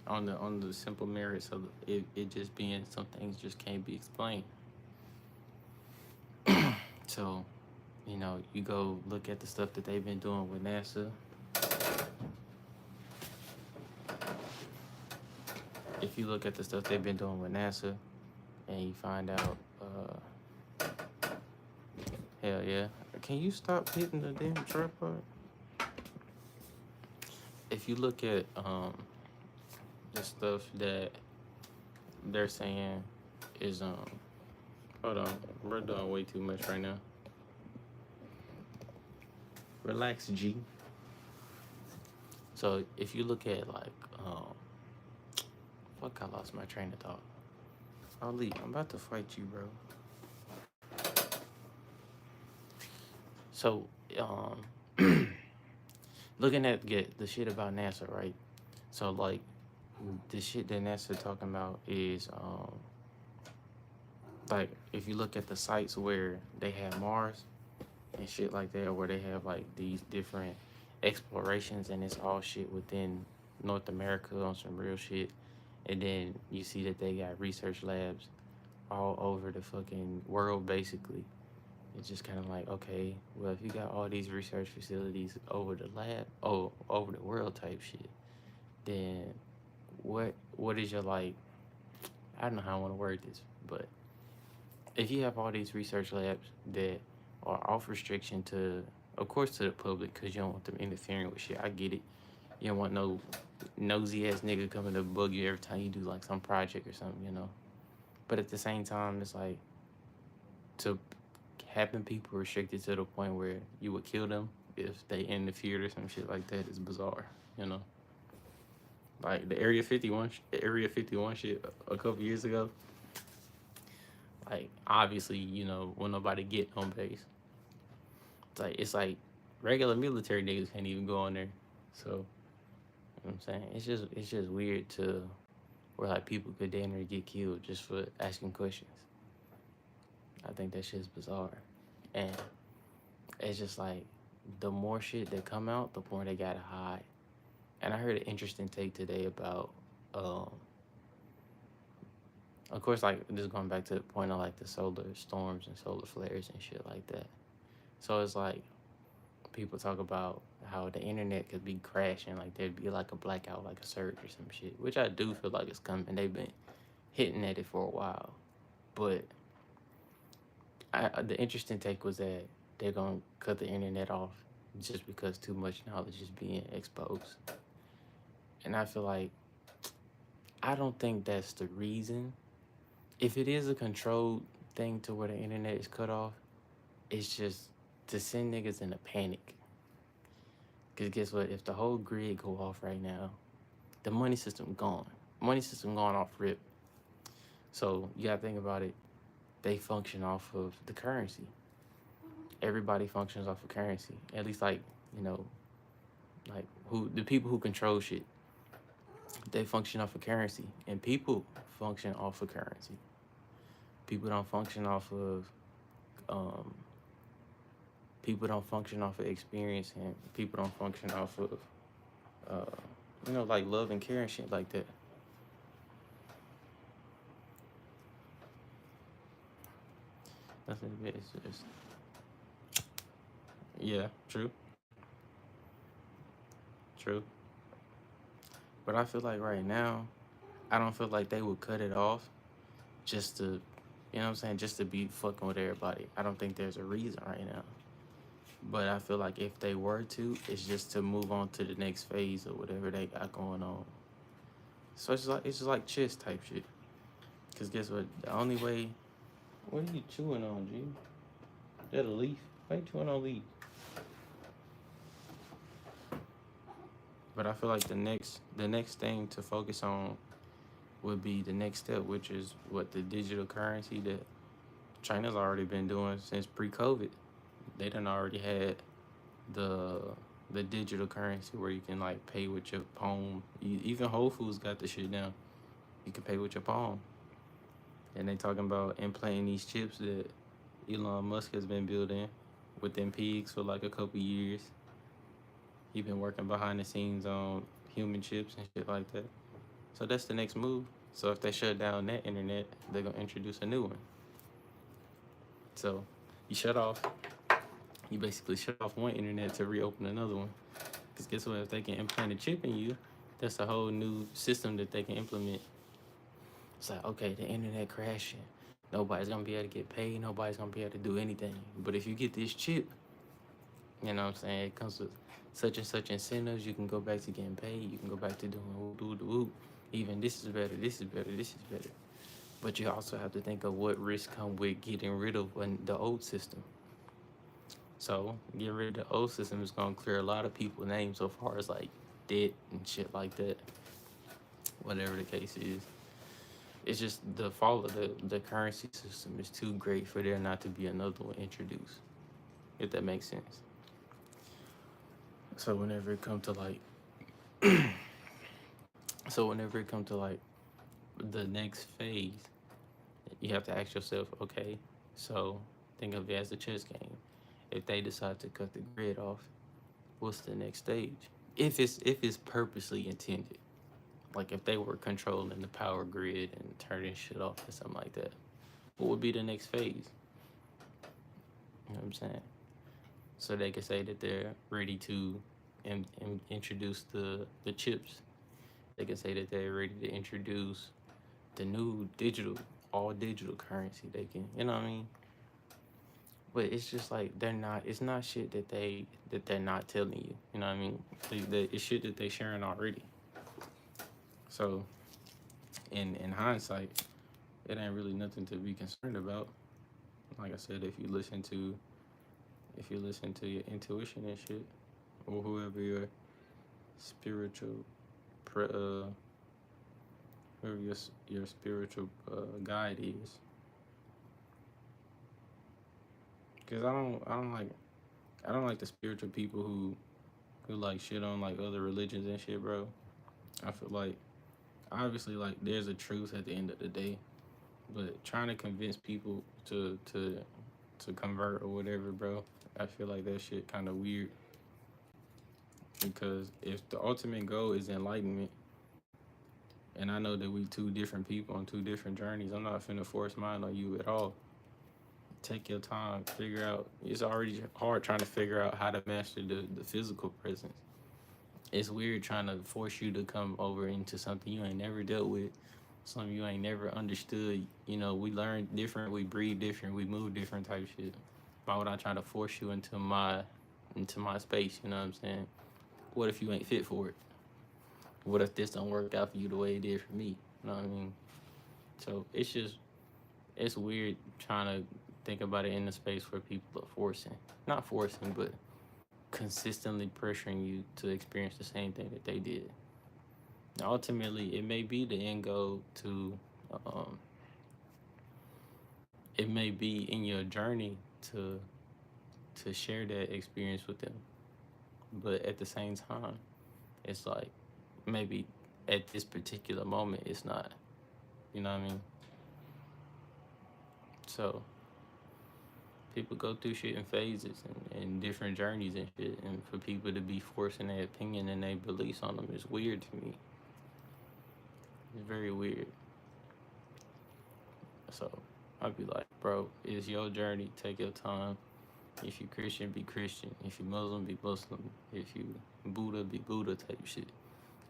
On the simple merits of it just being some things just can't be explained. So, you go look at the stuff that they've been doing with NASA. If you look at the stuff they've been doing with NASA, and you find out, hell yeah, Can you stop hitting the damn tripod? If you look at the stuff that they're saying is hold on, we're doing way too much right now. Relax, G. So if you look at like fuck, I lost my train of thought. Ali, I'm about to fight you, bro. So looking at get the shit about NASA, right? So like the shit that NASA talking about is like if you look at the sites where they have Mars and shit like that, where they have like these different explorations and it's all shit within North America on some real shit. And then you see that they got research labs all over the fucking world basically. It's just kind of like, okay, well, if you got all these research facilities over the over the world type shit, then what is your like? I don't know how I want to word this, but if you have all these research labs that are off restriction to, of course, to the public, because you don't want them interfering with shit. I get it. You don't want no nosy ass nigga coming to bug you every time you do like some project or something, you know. But at the same time, it's like to having people restricted to the point where you would kill them if they interfered or some shit like that is bizarre, you know. Like the Area 51 shit a couple years ago. Like obviously, you know, when nobody get on base, it's like regular military niggas can't even go on there. So you know what I'm saying, it's just weird to where like people could damn near get killed just for asking questions. I think that shit's bizarre, and it's just like the more shit that come out, the more they gotta hide. And I heard an interesting take today about, um, of course, like just going back to the point of like the solar storms and solar flares and shit like that. So it's like people talk about how the internet could be crashing, like there'd be like a blackout, like a surge or some shit, which I do feel like it's coming. They've been hitting at it for a while, but the interesting take was that they're gonna cut the internet off just because too much knowledge is being exposed. And I feel like I don't think that's the reason. If it is a controlled thing to where the internet is cut off, it's just to send niggas in a panic. Cause guess what? If the whole grid go off right now, the money system gone. Money system gone off rip. So you gotta think about it. They function off of the currency. Everybody functions off of currency. At least like, you know, like who the people who control shit, they function off of currency. And people function off of currency. People don't function off of um people don't function off of experience, and people don't function off of you know, like love and care and shit like that. Nothing a bit. It's just yeah, true, true. But I feel like right now, I don't feel like they would cut it off just to, you know what I'm saying, just to be fucking with everybody. I don't think there's a reason right now. But I feel like if they were to, it's just to move on to the next phase or whatever they got going on. So it's just like chess type shit. Cause guess what? The only way. What are you chewing on, G? That a leaf? Why you chewing on leaf? But I feel like the next thing to focus on would be the next step, which is what the digital currency that China's already been doing since pre-COVID. They done already had the the digital currency where you can like pay with your palm. Even Whole Foods got the shit now. You can pay with your palm. And they talking about implanting these chips that Elon Musk has been building within pigs for like a couple years. He been working behind the scenes on human chips and shit like that. So that's the next move. So if they shut down that internet, they're gonna introduce a new one. So you shut off, you basically shut off one internet to reopen another one. Because guess what? If they can implant a chip in you, that's a whole new system that they can implement. It's like, okay, the internet crashing. Nobody's gonna be able to get paid. Nobody's gonna be able to do anything. But if you get this chip, You know what I'm saying? It comes with such and such incentives. You can go back to getting paid. You can go back to doing whoop, whoop, whoop. Even this is better, this is better, this is better. But you also have to think of what risks come with getting rid of the old system. So getting rid of the old system is gonna clear a lot of people's names so far as like debt and shit like that. Whatever the case is. It's just the fall of the currency system is too great for there not to be another one introduced. If that makes sense. So whenever it comes to like whenever it comes to like the next phase, you have to ask yourself, okay, so think of it as a chess game. If they decide to cut the grid off, what's the next stage? If it's purposely intended. Like if they were controlling the power grid and turning shit off or something like that, what would be the next phase? You know what I'm saying? So they could say that they're ready to introduce the chips. They can say that they're ready to introduce the new all digital currency. They can, you know what I mean? But it's just like they're not. It's not shit that they're not telling you. You know what I mean? It's shit that they sharing already. So, in hindsight, it ain't really nothing to be concerned about. Like I said, if you listen to your intuition and shit, or whoever your spiritual, whoever your spiritual guide is, because I don't like the spiritual people who like shit on like other religions and shit, bro. I feel like obviously like there's a truth at the end of the day, but trying to convince people to convert or whatever, bro, I feel like that shit kind of weird. Because if the ultimate goal is enlightenment, and I know that we two different people on two different journeys, I'm not finna force mine on you at all. Take your time, figure out. It's already hard trying to figure out how to master the physical presence. It's weird trying to force you to come over into something you ain't never dealt with, something you ain't never understood. You know, we learn different, we breathe different, we move different type shit. Why would I try to force you into my space? You know what I'm saying? What if you ain't fit for it? What if this don't work out for you the way it did for me? You know what I mean? So it's weird trying to think about it in the space where people are not forcing, but consistently pressuring you to experience the same thing that they did. Ultimately, it may be the end goal to, um, it may be in your journey to share that experience with them, but at the same time, it's like maybe at this particular moment, it's not. You know what I mean? So people go through shit in phases and different journeys and shit, and for people to be forcing their opinion and their beliefs on them is weird to me. It's very weird. So I'd be like, bro, it's your journey. Take your time. If you Christian, be Christian. If you Muslim, be Muslim. If you Buddha, be Buddha type shit.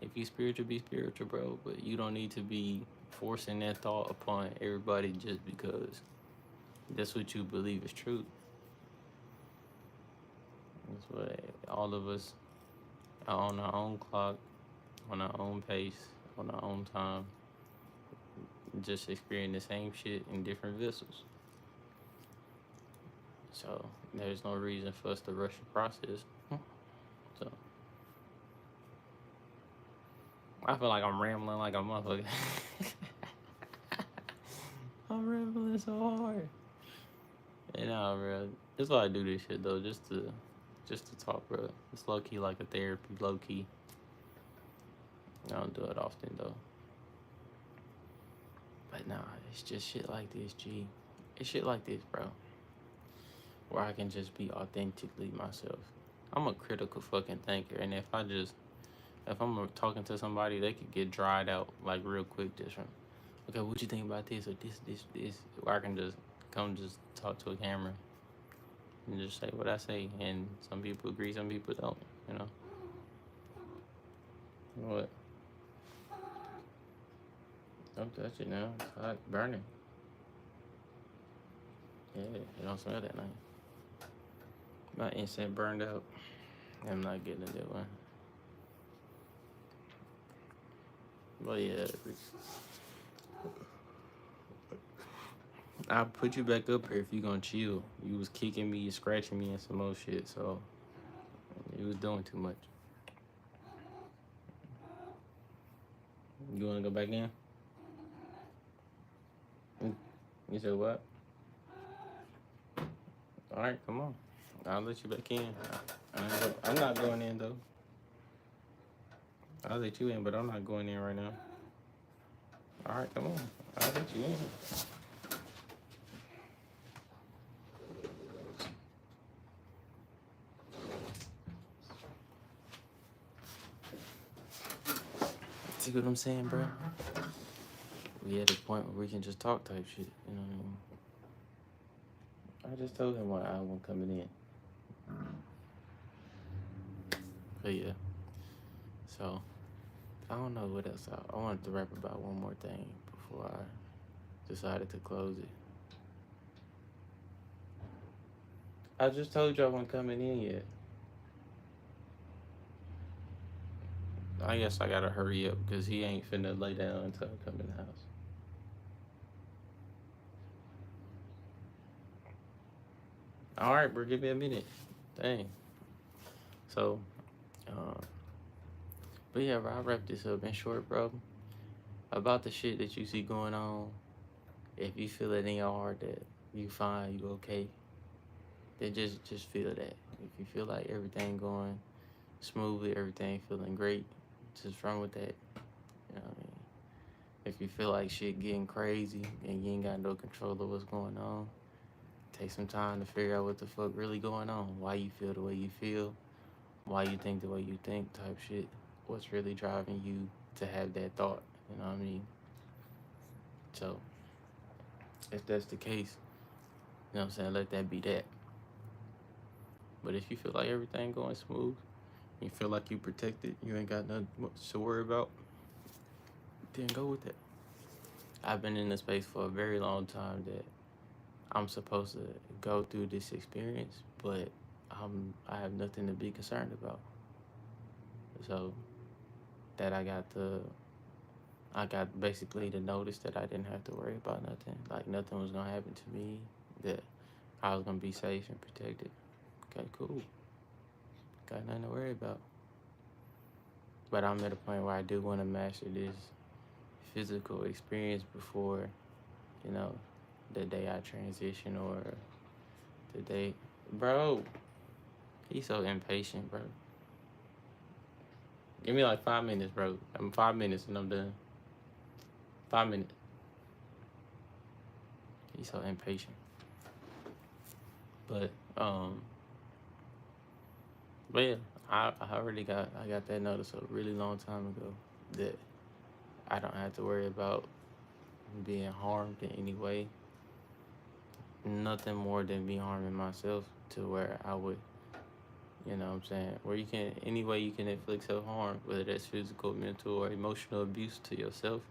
If you spiritual, be spiritual, bro. But you don't need to be forcing that thought upon everybody just because that's what you believe is true. That's what all of us are on our own clock, on our own pace, on our own time, just experiencing the same shit in different vessels. So there's no reason for us to rush the process. So I feel like I'm rambling like a motherfucker. I'm rambling so hard. And bro, that's why I do this shit though, just to talk, bro. It's low key like a therapy, low key. I don't do it often though. But nah, it's just shit like this, G. It's shit like this, bro. Where I can just be authentically myself. I'm a critical fucking thinker, and if I'm talking to somebody, they could get dried out like real quick. Just from, okay, what you think about this or this? Where I can just talk to a camera and just say what I say, and some people agree, some people don't. You know what? Don't touch it now. It's hot, burning. Yeah, it don't smell that nice. My incense burned out. I'm not getting a new one. But yeah, I'll put you back up here if you gonna chill. You was kicking me, scratching me, and some more shit. So you was doing too much. You wanna go back in? You said what? All right, come on. I'll let you back in. I'm not going in though. I'll let you in, but I'm not going in right now. All right, come on. I'll let you in. See what I'm saying, bro? We at a point where we can just talk type shit. You know what I mean? I just told him why I wasn't coming in. But yeah. So I don't know what else. I wanted to rap about one more thing before I decided to close it. I just told you I wasn't coming in yet. I guess I gotta hurry up because he ain't finna lay down until I come in the house. All right, bro, give me a minute. Dang. So, uh, but yeah, bro, I'll wrap this up in short, bro. About the shit that you see going on, if you feel it in your heart that you fine, you okay, then just feel that. If you feel like everything going smoothly, everything feeling great, just run with that. You know what I mean? If you feel like shit getting crazy and you ain't got no control of what's going on, take some time to figure out what the fuck really going on. Why you feel the way you feel, why you think the way you think type shit. What's really driving you to have that thought, you know what I mean? So, if that's the case, you know what I'm saying, let that be that. But if you feel like everything going smooth, you feel like you protected, you ain't got nothing much to worry about, then go with it. I've been in this space for a very long time that I'm supposed to go through this experience, but I have nothing to be concerned about. So that I got basically the notice that I didn't have to worry about nothing. Like nothing was gonna happen to me, that I was gonna be safe and protected. Okay, cool. Got nothing to worry about. But I'm at a point where I do want to master this physical experience before, you know, the day I transition or the day. Bro, he's so impatient, bro. Give me like 5 minutes, bro. I'm 5 minutes and I'm done. 5 minutes. He's so impatient. But yeah, I got that notice a really long time ago that I don't have to worry about being harmed in any way. Nothing more than me harming myself to where I would, you know what I'm saying, where you can, any way you can inflict self-harm, whether that's physical, mental, or emotional abuse to yourself.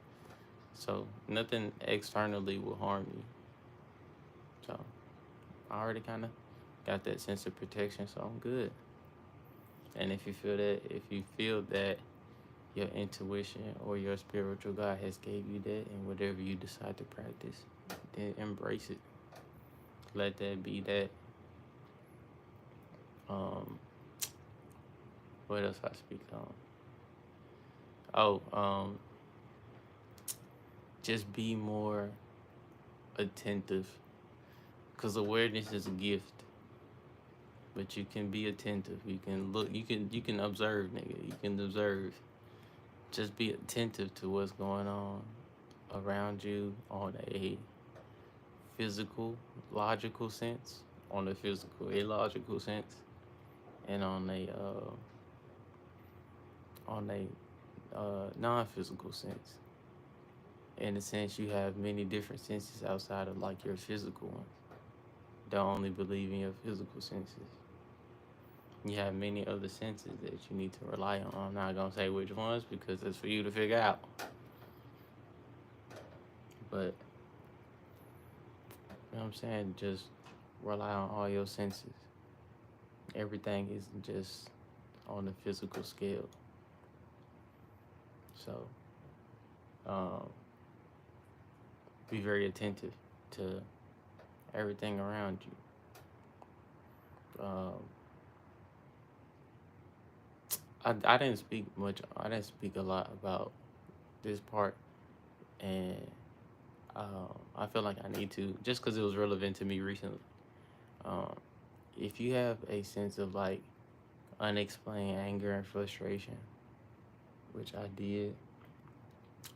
So nothing externally will harm you. So I already kind of got that sense of protection, so I'm good. And if you feel that your intuition or your spiritual guide has gave you that, and whatever you decide to practice, then embrace it. Let that be that. What else I speak on? Just be more attentive, because awareness is a gift. But you can be attentive. You can look. You can observe, nigga. You can observe. Just be attentive to what's going on around you on a physical, logical sense, on a physical, illogical sense, and on a non-physical sense. In a sense, you have many different senses outside of like your physical ones. Don't only believe in your physical senses. You have many other senses that you need to rely on. I'm not gonna say which ones because it's for you to figure out. But you know what I'm saying? Just rely on all your senses. everything isn't just on the physical scale. So um, be very attentive to everything around you. I didn't speak much. I didn't speak a lot about this part, and I feel like I need to just because it was relevant to me recently. Um, if you have a sense of like unexplained anger and frustration, which I did,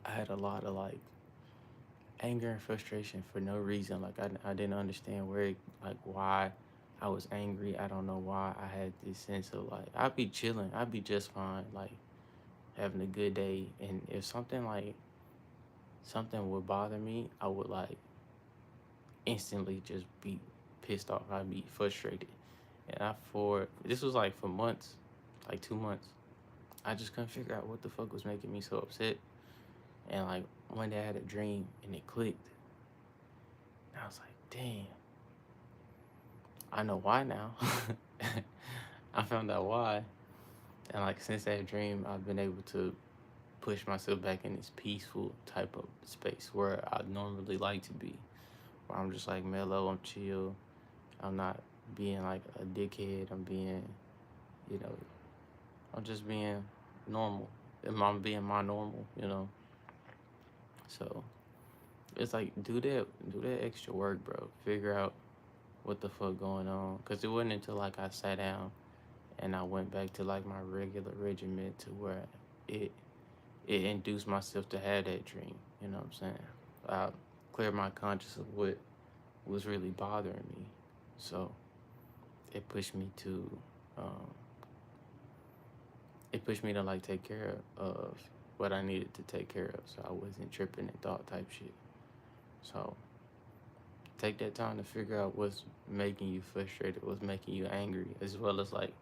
I had a lot of like anger and frustration for no reason. Like I didn't understand like why I was angry. I don't know why I had this sense of like I'd be chilling. I'd be just fine, like having a good day. And if something would bother me, I would like instantly just be pissed off. I'd be frustrated. And I for this was like for months, like 2 months. I just couldn't figure out what the fuck was making me so upset. And like one day I had a dream and it clicked. And I was like, damn, I know why now. I found out why. And like since that dream, I've been able to push myself back in this peaceful type of space where I normally like to be. Where I'm just like mellow, I'm chill. I'm not being like a dickhead. I'm being, you know, I'm just being normal. I'm being my normal, you know. So it's like do that extra work, bro. Figure out what the fuck going on. Cause it wasn't until like I sat down and I went back to like my regular regimen to where it it induced myself to have that dream. You know what I'm saying? I cleared my conscience of what was really bothering me. So it pushed me to um, it pushed me to like take care of what I needed to take care of, so I wasn't tripping and thought type shit. So take that time to figure out what's making you frustrated, what's making you angry, as well as like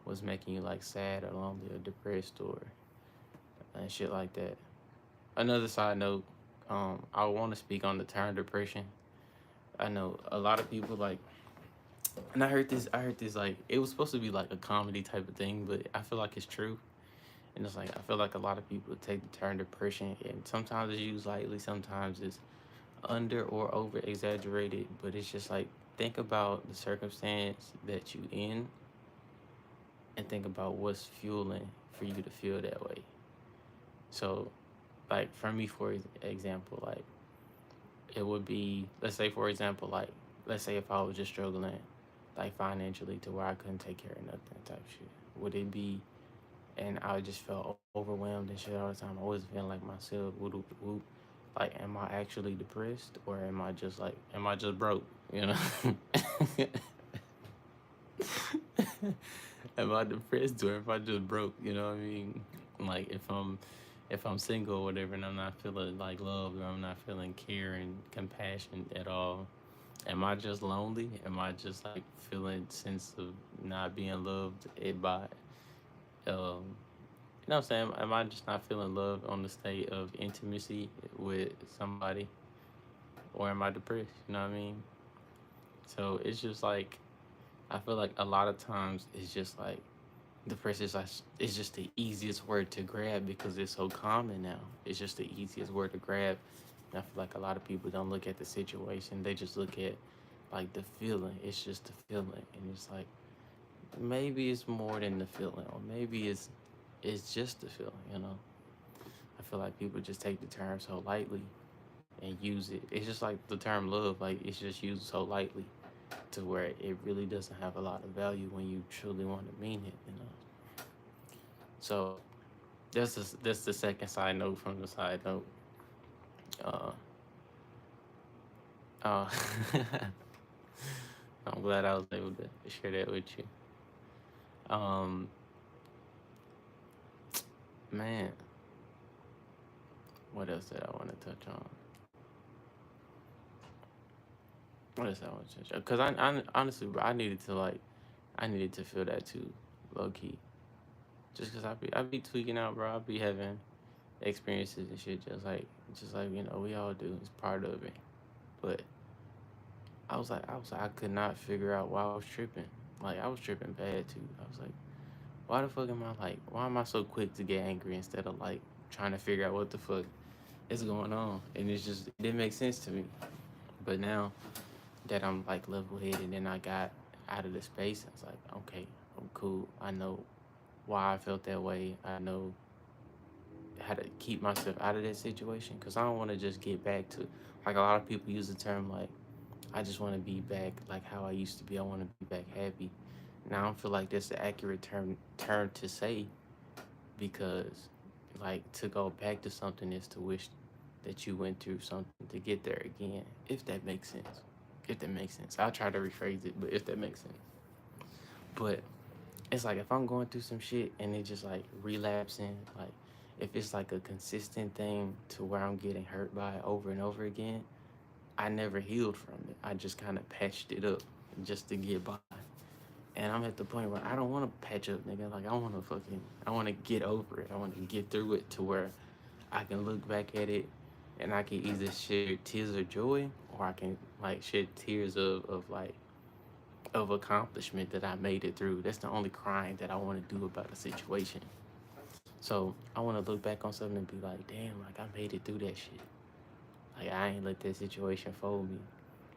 what's making you like sad or lonely or depressed or and shit like that. Another side note, I want to speak on the term depression. I know a lot of people like, and I heard this like it was supposed to be like a comedy type of thing, but I feel like it's true. And it's like I feel like a lot of people take the term depression and sometimes it's used lightly, sometimes it's under or over exaggerated, but it's just like think about the circumstance that you in and think about what's fueling for you to feel that way. So like for me for example, like it would be let's say for example, like let's say if I was just struggling like financially to where I couldn't take care of nothing type shit. Would it be and I just felt overwhelmed and shit all the time. I always feeling like myself, whoop, whoop, whoop. Like, am I actually depressed or am I just broke? You know, am I depressed or if I just broke? You know what I mean? Like, if I'm single or whatever, and I'm not feeling like love or I'm not feeling care and compassion at all, am I just lonely? Am I just like feeling sense of not being loved by um you know what I'm saying? Am I just not feeling love on the state of intimacy with somebody? Or am I depressed? You know what I mean? So it's just like, I feel like a lot of times it's just like, depressed is like, it's just the easiest word to grab because it's so common now. It's just the easiest word to grab. And I feel like a lot of people don't look at the situation. They just look at like the feeling. It's just the feeling. And it's like, maybe it's more than the feeling. Or maybe it's just the feeling, you know? I feel like people just take the term so lightly and use it. It's just like the term love, like it's just used so lightly to where it really doesn't have a lot of value when you truly want to mean it, you know. So that's the second side note from the side note. Uh, uh, I'm glad I was able to share that with you. Um, man, what else did I want to touch on? What else I want to touch on? Because I honestly, bro, I needed to feel that too, low key. Just cause I be tweaking out, bro. I be having experiences and shit, just like we all do. It's part of it. But I was like, I could not figure out why I was tripping. Like I was tripping bad too. I was like, why the fuck am I like? Why am I so quick to get angry instead of like trying to figure out what the fuck is going on? And it didn't make sense to me. But now that I'm like level headed and I got out of the space, I was like, okay, I'm cool. I know why I felt that way. I know how to keep myself out of that situation because I don't want to just get back to like a lot of people use the term like I just want to be back like how I used to be. I want to be back happy. Now I don't feel like that's the accurate term to say because like to go back to something is to wish that you went through something to get there again. If that makes sense. If that makes sense. I'll try to rephrase it, but if that makes sense. But it's like if I'm going through some shit and it just like relapsing, like if it's like a consistent thing to where I'm getting hurt by it over and over again, I never healed from it. I just kind of patched it up just to get by. And I'm at the point where I don't want to patch up, nigga. Like I want to get over it. I want to get through it to where I can look back at it and I can either shed tears of joy or I can like shed tears of accomplishment that I made it through. That's the only crying that I want to do about a situation. So I want to look back on something and be like, damn, like I made it through that shit. Like I ain't let that situation fold me.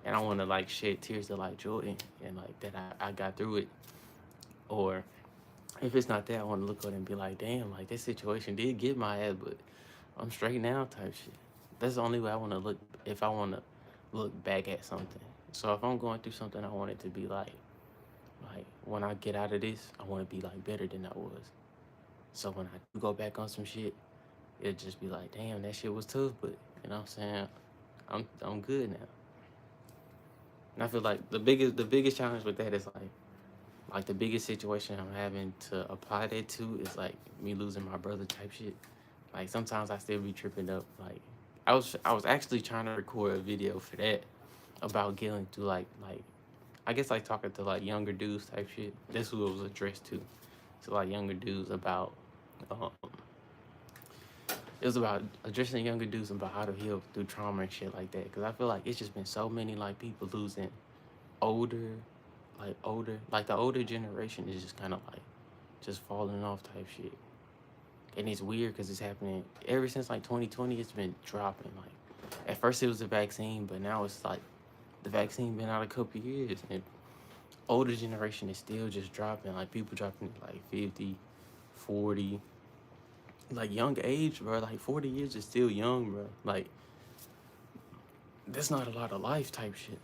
And I want to like shed tears of like joy and like that I got through it. Or if it's not that, I want to look at it and be like, damn, like this situation did get my ass, but I'm straight now type shit. That's the only way I want to look if I want to look back at something. So if I'm going through something, I want it to be like when I get out of this, I want to be like better than I was. So when I do go back on some shit, it'll just be like, damn, that shit was tough, but you know what I'm saying? I'm good now. And I feel like the biggest challenge with that is like the biggest situation I'm having to apply that to is like me losing my brother type shit. Like sometimes I still be tripping up. Like I was actually trying to record a video for that about getting through like I guess like talking to like younger dudes type shit. That's who it was addressed to. So like younger dudes about um it was about addressing younger dudes about how to heal through trauma and shit like that. Cause I feel like it's just been so many like people losing older, like the older generation is just kind of like just falling off type shit. And it's weird because it's happening ever since like 2020. It's been dropping. Like at first it was the vaccine, but now it's like the vaccine been out a couple years, and older generation is still just dropping. Like people dropping like 50, 40, like young age, bro. Like 40 years is still young, bro. Like that's not a lot of life type shit.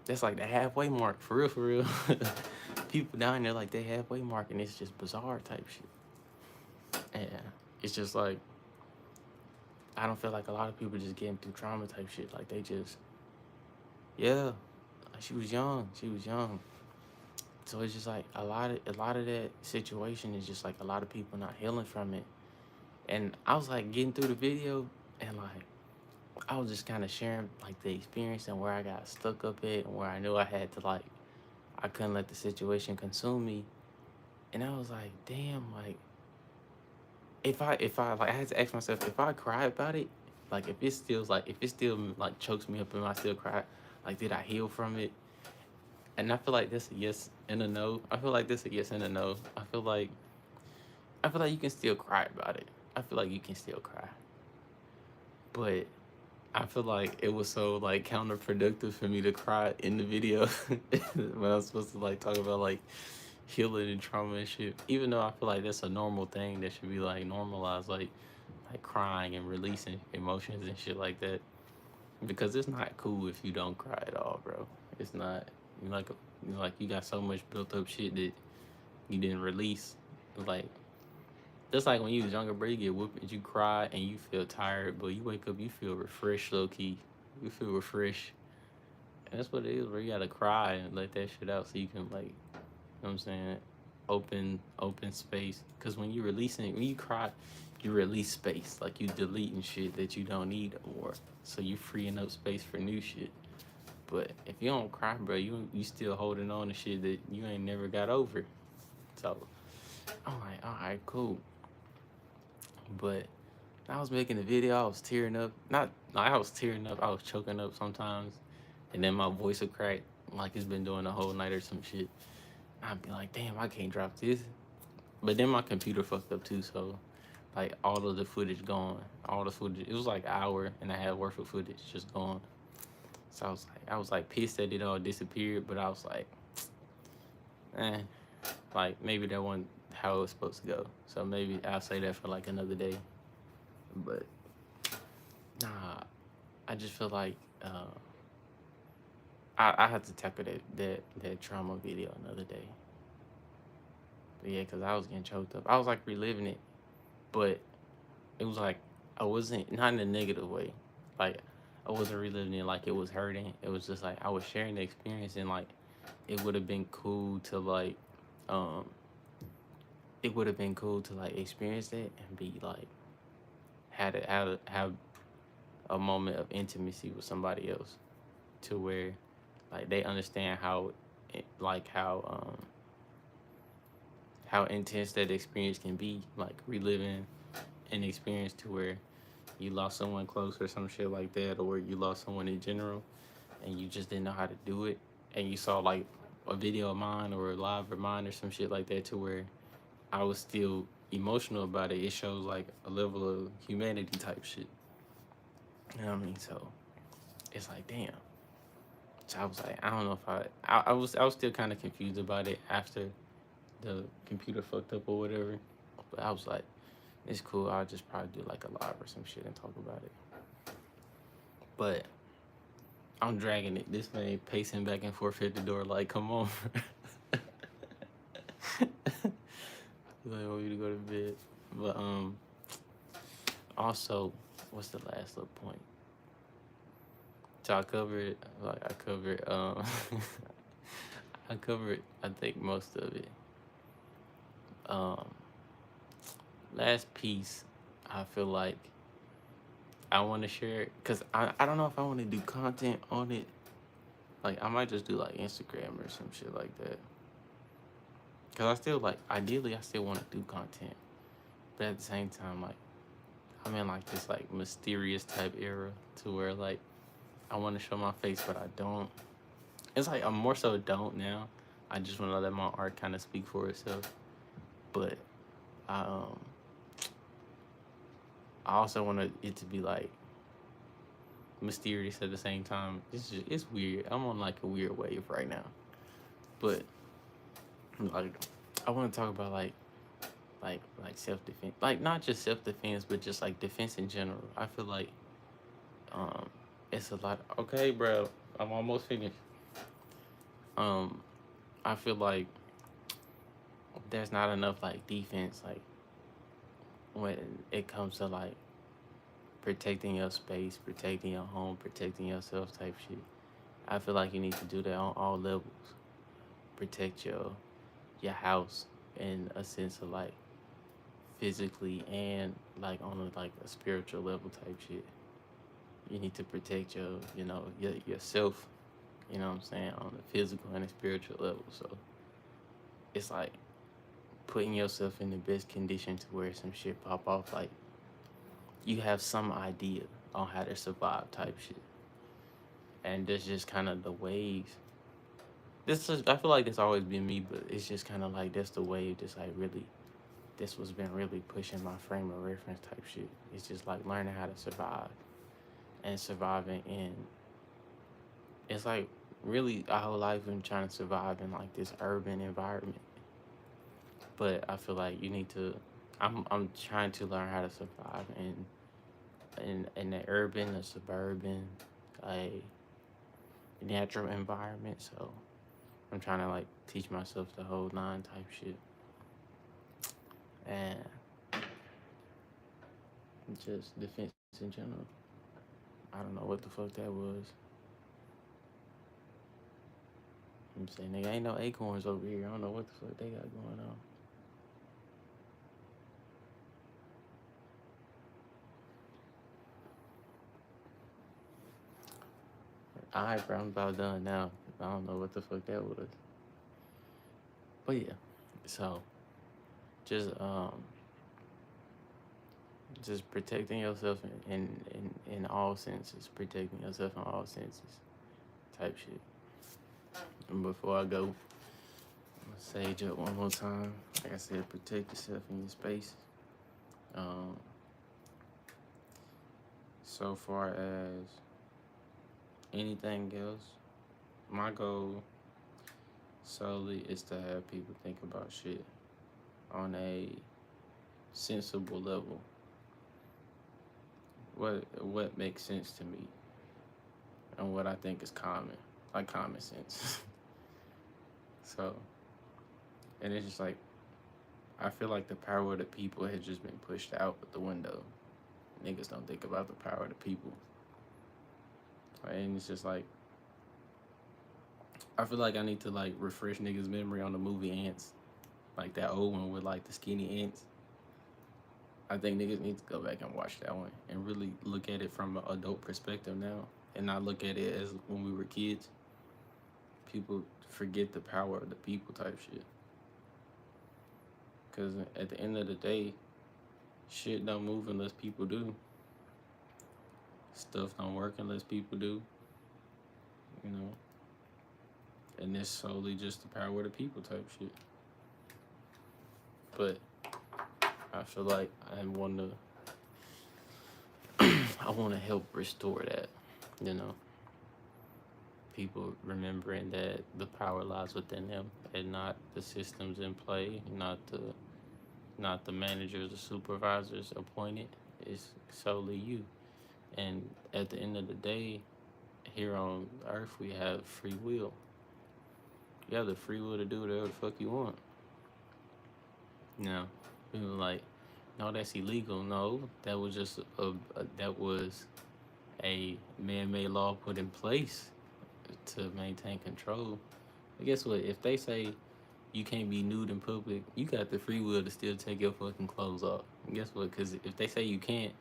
That's like the halfway mark, for real, for real. People down there like they halfway mark, and it's just bizarre type shit. And it's just like I don't feel like a lot of people just getting through trauma type shit. Like they just, yeah, like she was young. She was young. So it's just like a lot of that situation is just like a lot of people not healing from it. And I was like getting through the video, and like I was just kind of sharing like the experience and where I got stuck up at and where I knew I had to like I couldn't let the situation consume me. And I was like, damn, like if I like I had to ask myself if I cry about it, like if it still like chokes me up and I still cry, like did I heal from it? And I feel like this a yes and a no. I feel like this a yes and a no. I feel like you can still cry about it. I feel like you can still cry. But I feel like it was so like counterproductive for me to cry in the video when I was supposed to like talk about like healing and trauma and shit. Even though I feel like that's a normal thing that should be like normalized, like crying and releasing emotions and shit like that. Because it's not cool if you don't cry at all, bro. It's not. Like you got so much built up shit that you didn't release. Like just like when you was younger, bro, you get whooped, you cry and you feel tired, but you wake up, you feel refreshed, low key. You feel refreshed, and that's what it is, bro. You gotta cry and let that shit out so you can like, you know what I'm saying, open space. Cause when you releasing, when you cry, you release space. Like you deleting shit that you don't need more, so you freeing up space for new shit. But if you don't cry, bro, you still holding on to shit that you ain't never got over. So I'm like, all right, cool. But I was making a video, I was tearing up. Not like I was tearing up, I was choking up sometimes. And then my voice would crack. like it's been doing a whole night or some shit. I'd be like, damn, I can't drop this. But then my computer fucked up too, so like all of the footage gone. All the footage, it was like an hour and a half worth of footage just gone. So I was like pissed that it all disappeared, but I was like, eh, like maybe that wasn't how it was supposed to go. So maybe I'll say that for like another day. But nah, I just feel like I had to tackle that trauma video another day. But yeah, cause I was getting choked up. I was like reliving it, but it was like I wasn't, not in a negative way. Like I wasn't reliving it like it was hurting. It was just like I was sharing the experience, and like it would have been cool to like um it would have been cool to like experience that and be like have a moment of intimacy with somebody else to where like they understand how like how intense that experience can be, like reliving an experience to where you lost someone close or some shit like that, or you lost someone in general and you just didn't know how to do it, and you saw like a video of mine or a live of mine or some shit like that to where I was still emotional about it. It shows like a level of humanity type shit. You know what I mean? So it's like, damn. So I was like, I don't know if I was still kind of confused about it after the computer fucked up or whatever. But I was like, it's cool. I'll just probably do like a live or some shit and talk about it. But I'm dragging it. This man pacing back and forth at the door like, come on. Like, I want you to go to bed. But also, what's the last little point? So I covered, like I covered, I covered, I think most of it. Um, Last piece, I feel like I want to share it because I don't know if I want to do content on it. Like I might just do like Instagram or some shit like that. Cause I still like, ideally, I still want to do content, but at the same time, like I'm in like this like mysterious type era to where like I want to show my face, but I don't. It's like I'm more so don't now. I just want to let my art kind of speak for itself. But I um I also want it to be like mysterious at the same time. It's weird. I'm on like a weird wave right now. But like I want to talk about like self defense, like not just self defense, but just like defense in general. I feel like um it's a lot. Okay, bro, I'm almost finished. Um, I feel like there's not enough like defense, like when it comes to like protecting your space, protecting your home, protecting yourself type shit. I feel like you need to do that on all levels. Protect your house in a sense of like physically and like on a spiritual level type shit. You need to protect yourself, you know what I'm saying, on the physical and the spiritual level. So it's like putting yourself in the best condition to where some shit pop off, like you have some idea on how to survive type shit. And there's just kind of the waves. I feel like that's always been me, but it's just kind of like that's the wave that's like really, this was been really pushing my frame of reference type shit. It's just like learning how to survive and surviving in, it's like really our whole life been trying to survive in like this urban environment. But I feel like you need to, I'm trying to learn how to survive in the urban, the suburban, a natural environment. So I'm trying to like teach myself the whole nine type shit. And just defense in general. I don't know what the fuck that was. I'm saying, nigga, ain't no acorns over here. I don't know what the fuck they got going on. Alright, bro, I'm about done now. I don't know what the fuck that was. But yeah, so just just protecting yourself in all senses, protecting yourself in all senses type shit. And before I go, I'm gonna sage up one more time. Like I said, protect yourself in your space. Um, so far as anything else, my goal solely is to have people think about shit on a sensible level. What makes sense to me and what I think is common, like common sense. So, and it's just like I feel like the power of the people has just been pushed out with the window. Niggas don't think about the power of the people, and it's just like I feel like I need to like refresh niggas' memory on the movie Ants, like that old one with like the skinny ants. I think niggas need to go back and watch that one and really look at it from an adult perspective now, and not look at it as when we were kids. People forget the power of the people type shit. Cause at the end of the day, shit don't move unless people do. Stuff don't work unless people do. You know, and it's solely just the power of the people type shit. But I feel like I want to, I want to help restore that. You know, people remembering that the power lies within them and not the systems in play, not the managers or supervisors appointed. It's solely you. And at the end of the day, here on Earth, we have free will. You have the free will to do whatever the fuck you want. You know, people like, no, that's illegal. No, that was just that was a man-made law put in place to maintain control. But guess what? If they say you can't be nude in public, you got the free will to still take your fucking clothes off. And guess what? Because if they say you can't,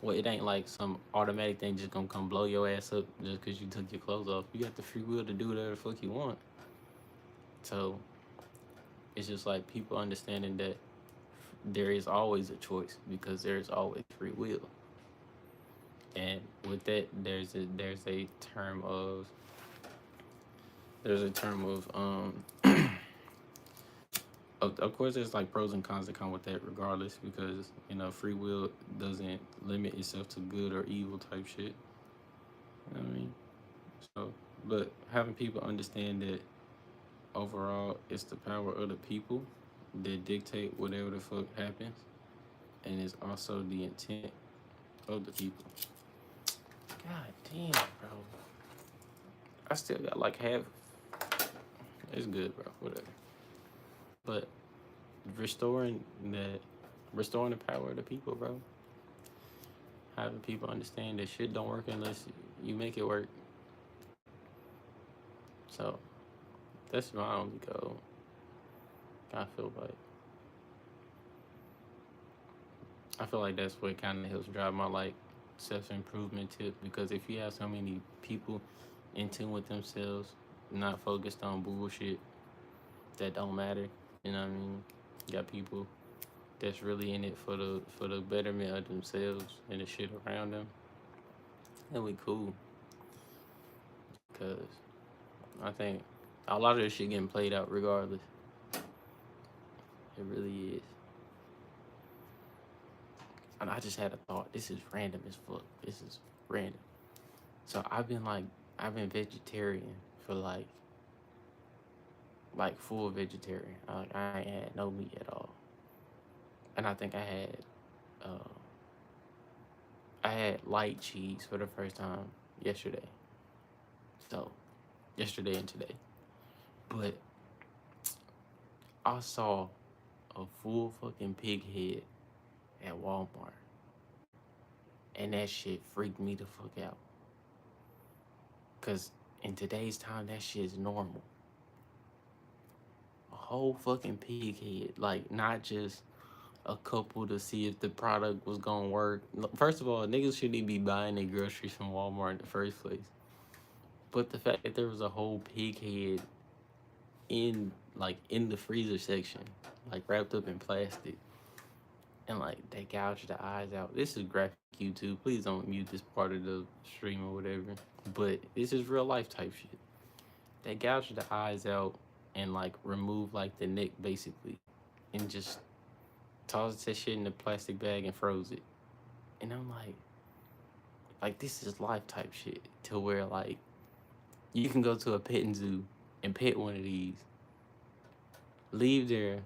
well, it ain't like some automatic thing just gonna come blow your ass up just because you took your clothes off. You got the free will to do whatever the fuck you want. So it's just like people understanding that there is always a choice because there's always free will. And with that, there's a term of there's a term of course there's like pros and cons that come with that regardless because you know free will doesn't limit itself to good or evil type shit. You know what I mean? So, but having people understand that overall it's the power of the people that dictate whatever the fuck happens, and it's also the intent of the people. God damn, bro. I still got like half. It's good, bro. Whatever. But restoring that, restoring the power of the people, bro. Having people understand that shit don't work unless you make it work. So that's my only goal. I feel like that's what kind of helps drive my like self improvement tip because if you have so many people in tune with themselves, not focused on bullshit that don't matter, you know what I mean? You got people that's really in it for the betterment of themselves and the shit around them. And we cool because I think a lot of this shit getting played out regardless. It really is. And I just had a thought. This is random as fuck. This is random. So I've been vegetarian for like full vegetarian. I ain't had no meat at all. And I think uh I had light cheese for the first time yesterday. So yesterday and today. But I saw a full fucking pig head at Walmart. And that shit freaked me the fuck out. Cause in today's time that shit is normal. A whole fucking pig head. Like not just a couple to see if the product was gonna work. First of all, niggas shouldn't be buying their groceries from Walmart in the first place. But the fact that there was a whole pig head in the freezer section, like wrapped up in plastic, and like they gouged the eyes out. This is graphic YouTube. Please don't mute this part of the stream or whatever. But this is real life type shit. They gouged the eyes out and like remove like the neck basically, and just tossed that shit in a plastic bag and froze it. And I'm like this is life type shit to where like you can go to a petting zoo and pet one of these, leave there,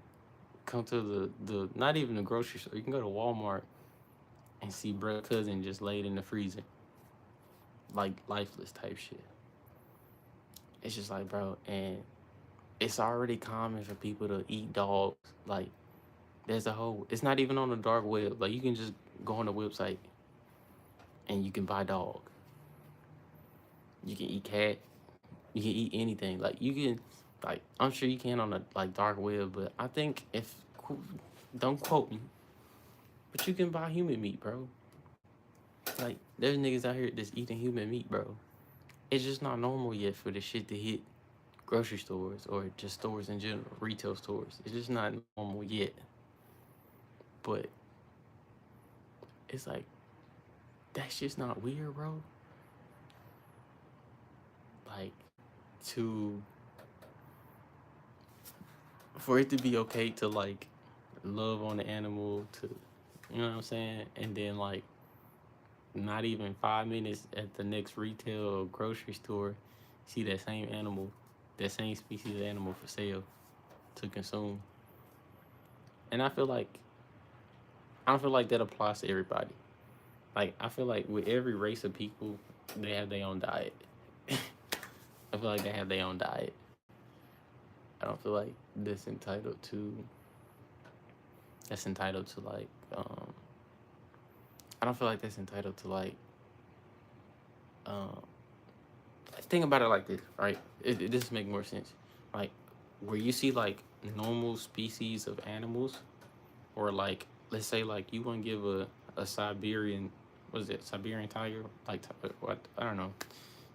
come to the not even the grocery store. You can go to Walmart and see bro cousin just laid in the freezer, like lifeless type shit. It's just like bro, and it's already common for people to eat dogs. Like there's a whole. It's not even on the dark web. Like you can just go on the website and you can buy dog. You can eat cat. You can eat anything. Like you can, like I'm sure you can on the like dark web, but I think if don't quote me, but you can buy human meat, bro. Like there's niggas out here that's eating human meat, bro. It's just not normal yet for the shit to hit grocery stores or just stores in general, retail stores. It's just not normal yet. But it's like that's just not weird, bro. Like to for it to be okay to like love on the animal to you know what I'm saying? And then like not even 5 minutes at the next retail or grocery store, see that same animal, that same species of animal for sale to consume. And I don't feel like that applies to everybody. Like I feel like with every race of people, they have their own diet. I feel like they have their own diet. I don't feel like this entitled to that's entitled to like I don't feel like that's entitled to like um think about it like this, right? This make more sense. Like where you see like normal species of animals, or like let's say like you want to give a Siberian, what is it, Siberian tiger, like what I don't know.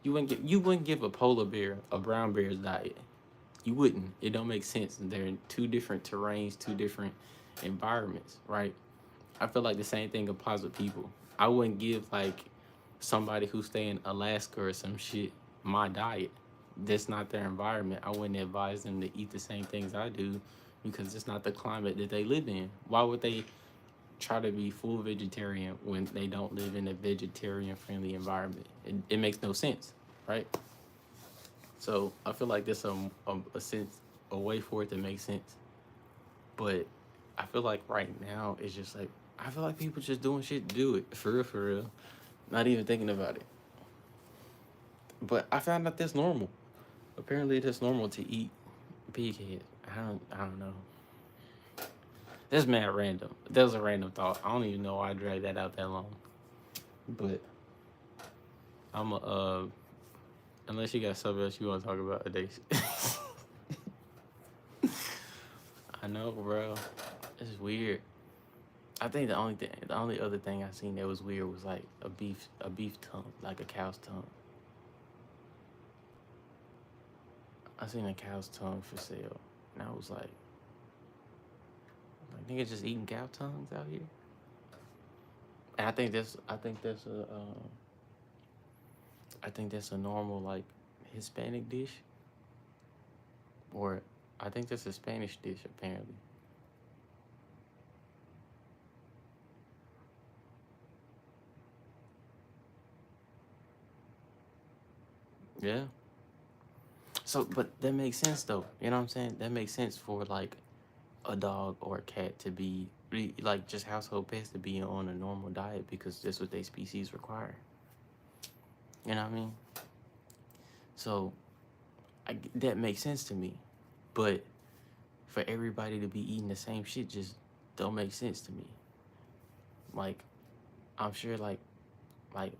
You wouldn't give a polar bear a brown bear's diet. You wouldn't. It don't make sense. They're in two different terrains, two different environments, right? I feel like the same thing applies with people. I wouldn't give like somebody who stay in Alaska or some shit my diet. That's not their environment. I wouldn't advise them to eat the same things I do because it's not the climate that they live in. Why would they try to be full vegetarian when they don't live in a vegetarian friendly environment? It makes no sense, right? So I feel like there's a sense, a way for it to make sense. But I feel like right now it's just like I feel like people just doing shit to do it for real, for real. Not even thinking about it. But I found out that's normal. Apparently, it's normal to eat pig head. I don't know. That's mad random. That was a random thought. I don't even know why I dragged that out that long. But I'm a unless you got something else you want to talk about today. I know, bro. It's weird. I think the only other thing I seen that was weird was like a beef tongue, like a cow's tongue. I seen a cow's tongue for sale, and I was like niggas just eating cow tongues out here. And I think that's a normal like Hispanic dish, or I think that's a Spanish dish apparently. Yeah. So, but that makes sense though. You know what I'm saying? That makes sense for like a dog or a cat to be like just household pets to be on a normal diet because that's what they species require. You know what I mean? So that makes sense to me. But for everybody to be eating the same shit just don't make sense to me. Like I'm sure like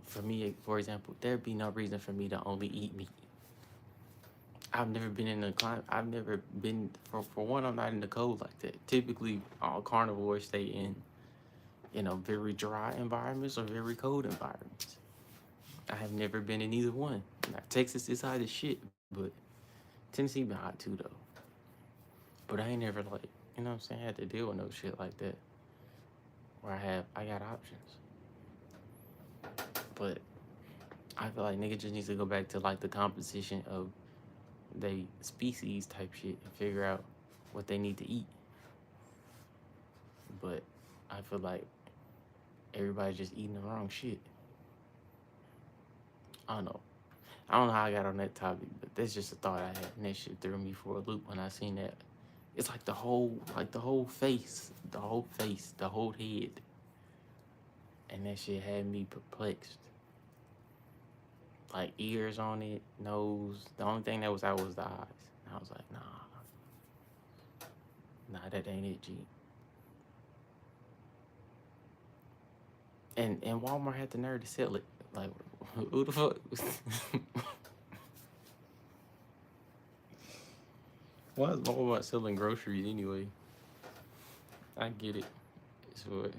for me for example, there'd be no reason for me to only eat meat. I've never been in a climate. I've never been for one. I'm not in the cold like that. Typically, all carnivores stay in very dry environments or very cold environments. I have never been in either one. Now, Texas is hot as shit, but Tennessee been hot too though. But I ain't never like what I'm saying, had to deal with no shit like that where I got options. But I feel like nigga just needs to go back to like the composition of they species type shit and figure out what they need to eat. But I feel like everybody's just eating the wrong shit. I don't know. I don't know how I got on that topic, but that's just a thought I had, and that shit threw me for a loop when I seen that. It's like the whole face, the whole face, the whole head, and that shit had me perplexed. Like ears on it, nose. The only thing that was out was the eyes. And I was like, nah, that ain't it, G. And Walmart had the nerve to sell it. Like, who the fuck? Why is Walmart selling groceries anyway? I get it. It's what.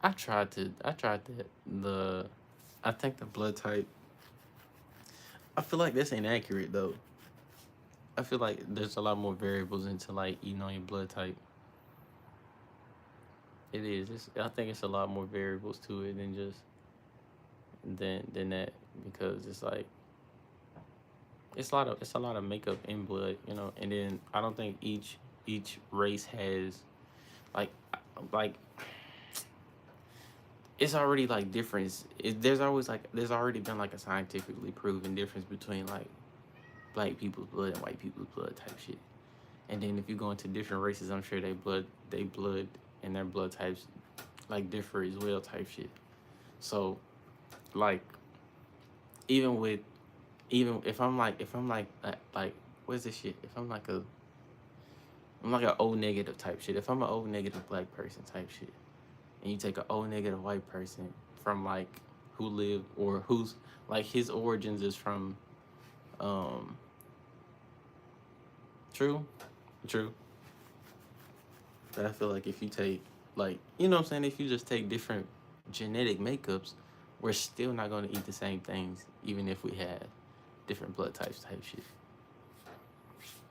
I tried that. I think the blood type. I feel like this ain't accurate though. I feel like there's a lot more variables into like eating on your blood type. It is. I think it's a lot more variables to it than just than that, because it's like it's a lot of makeup in blood, you know. And then I don't think each race has like like it's already like difference. There's already been like a scientifically proven difference between like black people's blood and white people's blood type shit. And then if you go into different races, I'm sure they blood and their blood types like differ as well type shit. So like even if I'm like what's this shit? If I'm like an O negative type shit. If I'm an O negative black person type shit, and you take an O negative white person from like who live or who's like his origins is from true. But I feel like if you take like, you know what I'm saying, if you just take different genetic makeups, we're still not gonna eat the same things even if we had different blood types type shit.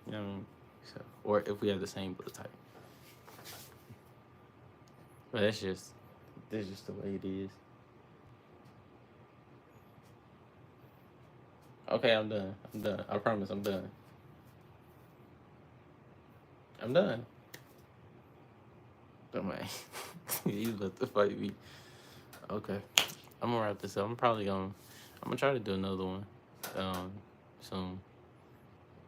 You know what I mean? So, or if we have the same blood type. But that's just the way it is. Okay, I'm done. I promise I'm done. I'm done. But man, you about to fight me. Okay. I'm gonna wrap this up. I'm gonna try to do another one soon.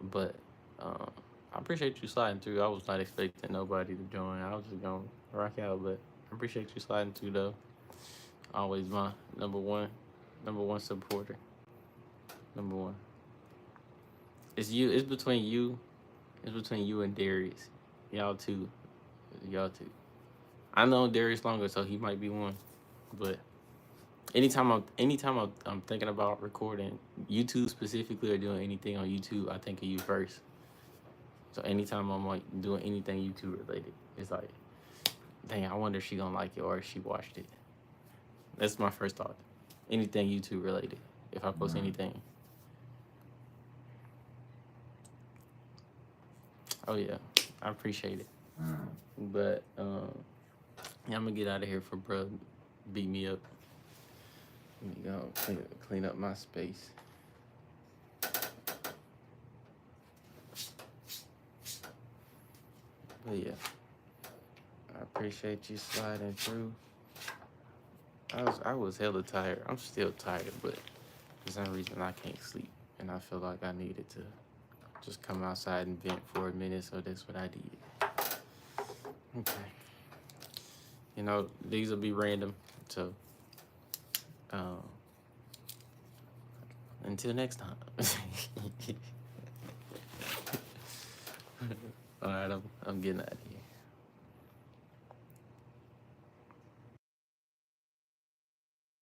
But I appreciate you sliding through. I was not expecting nobody to join. I was just gonna rock out, but I appreciate you sliding through though. Always my number one supporter. Number one. It's you. It's between you. It's between you and Darius. Y'all two. I know Darius longer, so he might be one. But anytime I'm thinking about recording YouTube specifically or doing anything on YouTube, I think of you first. So anytime I'm like doing anything YouTube related, it's like, dang, I wonder if she gonna like it or if she watched it. That's my first thought. Anything YouTube related, if I post anything. Oh yeah, I appreciate it. But yeah, I'm gonna get out of here for bro beat me up. Let me go clean up my space. But yeah, I appreciate you sliding through. I was hella tired. I'm still tired, but for some reason I can't sleep, and I feel like I needed to just come outside and vent for a minute, so that's what I did. Okay. You know, these will be random, so until next time. All right, I'm getting out of here.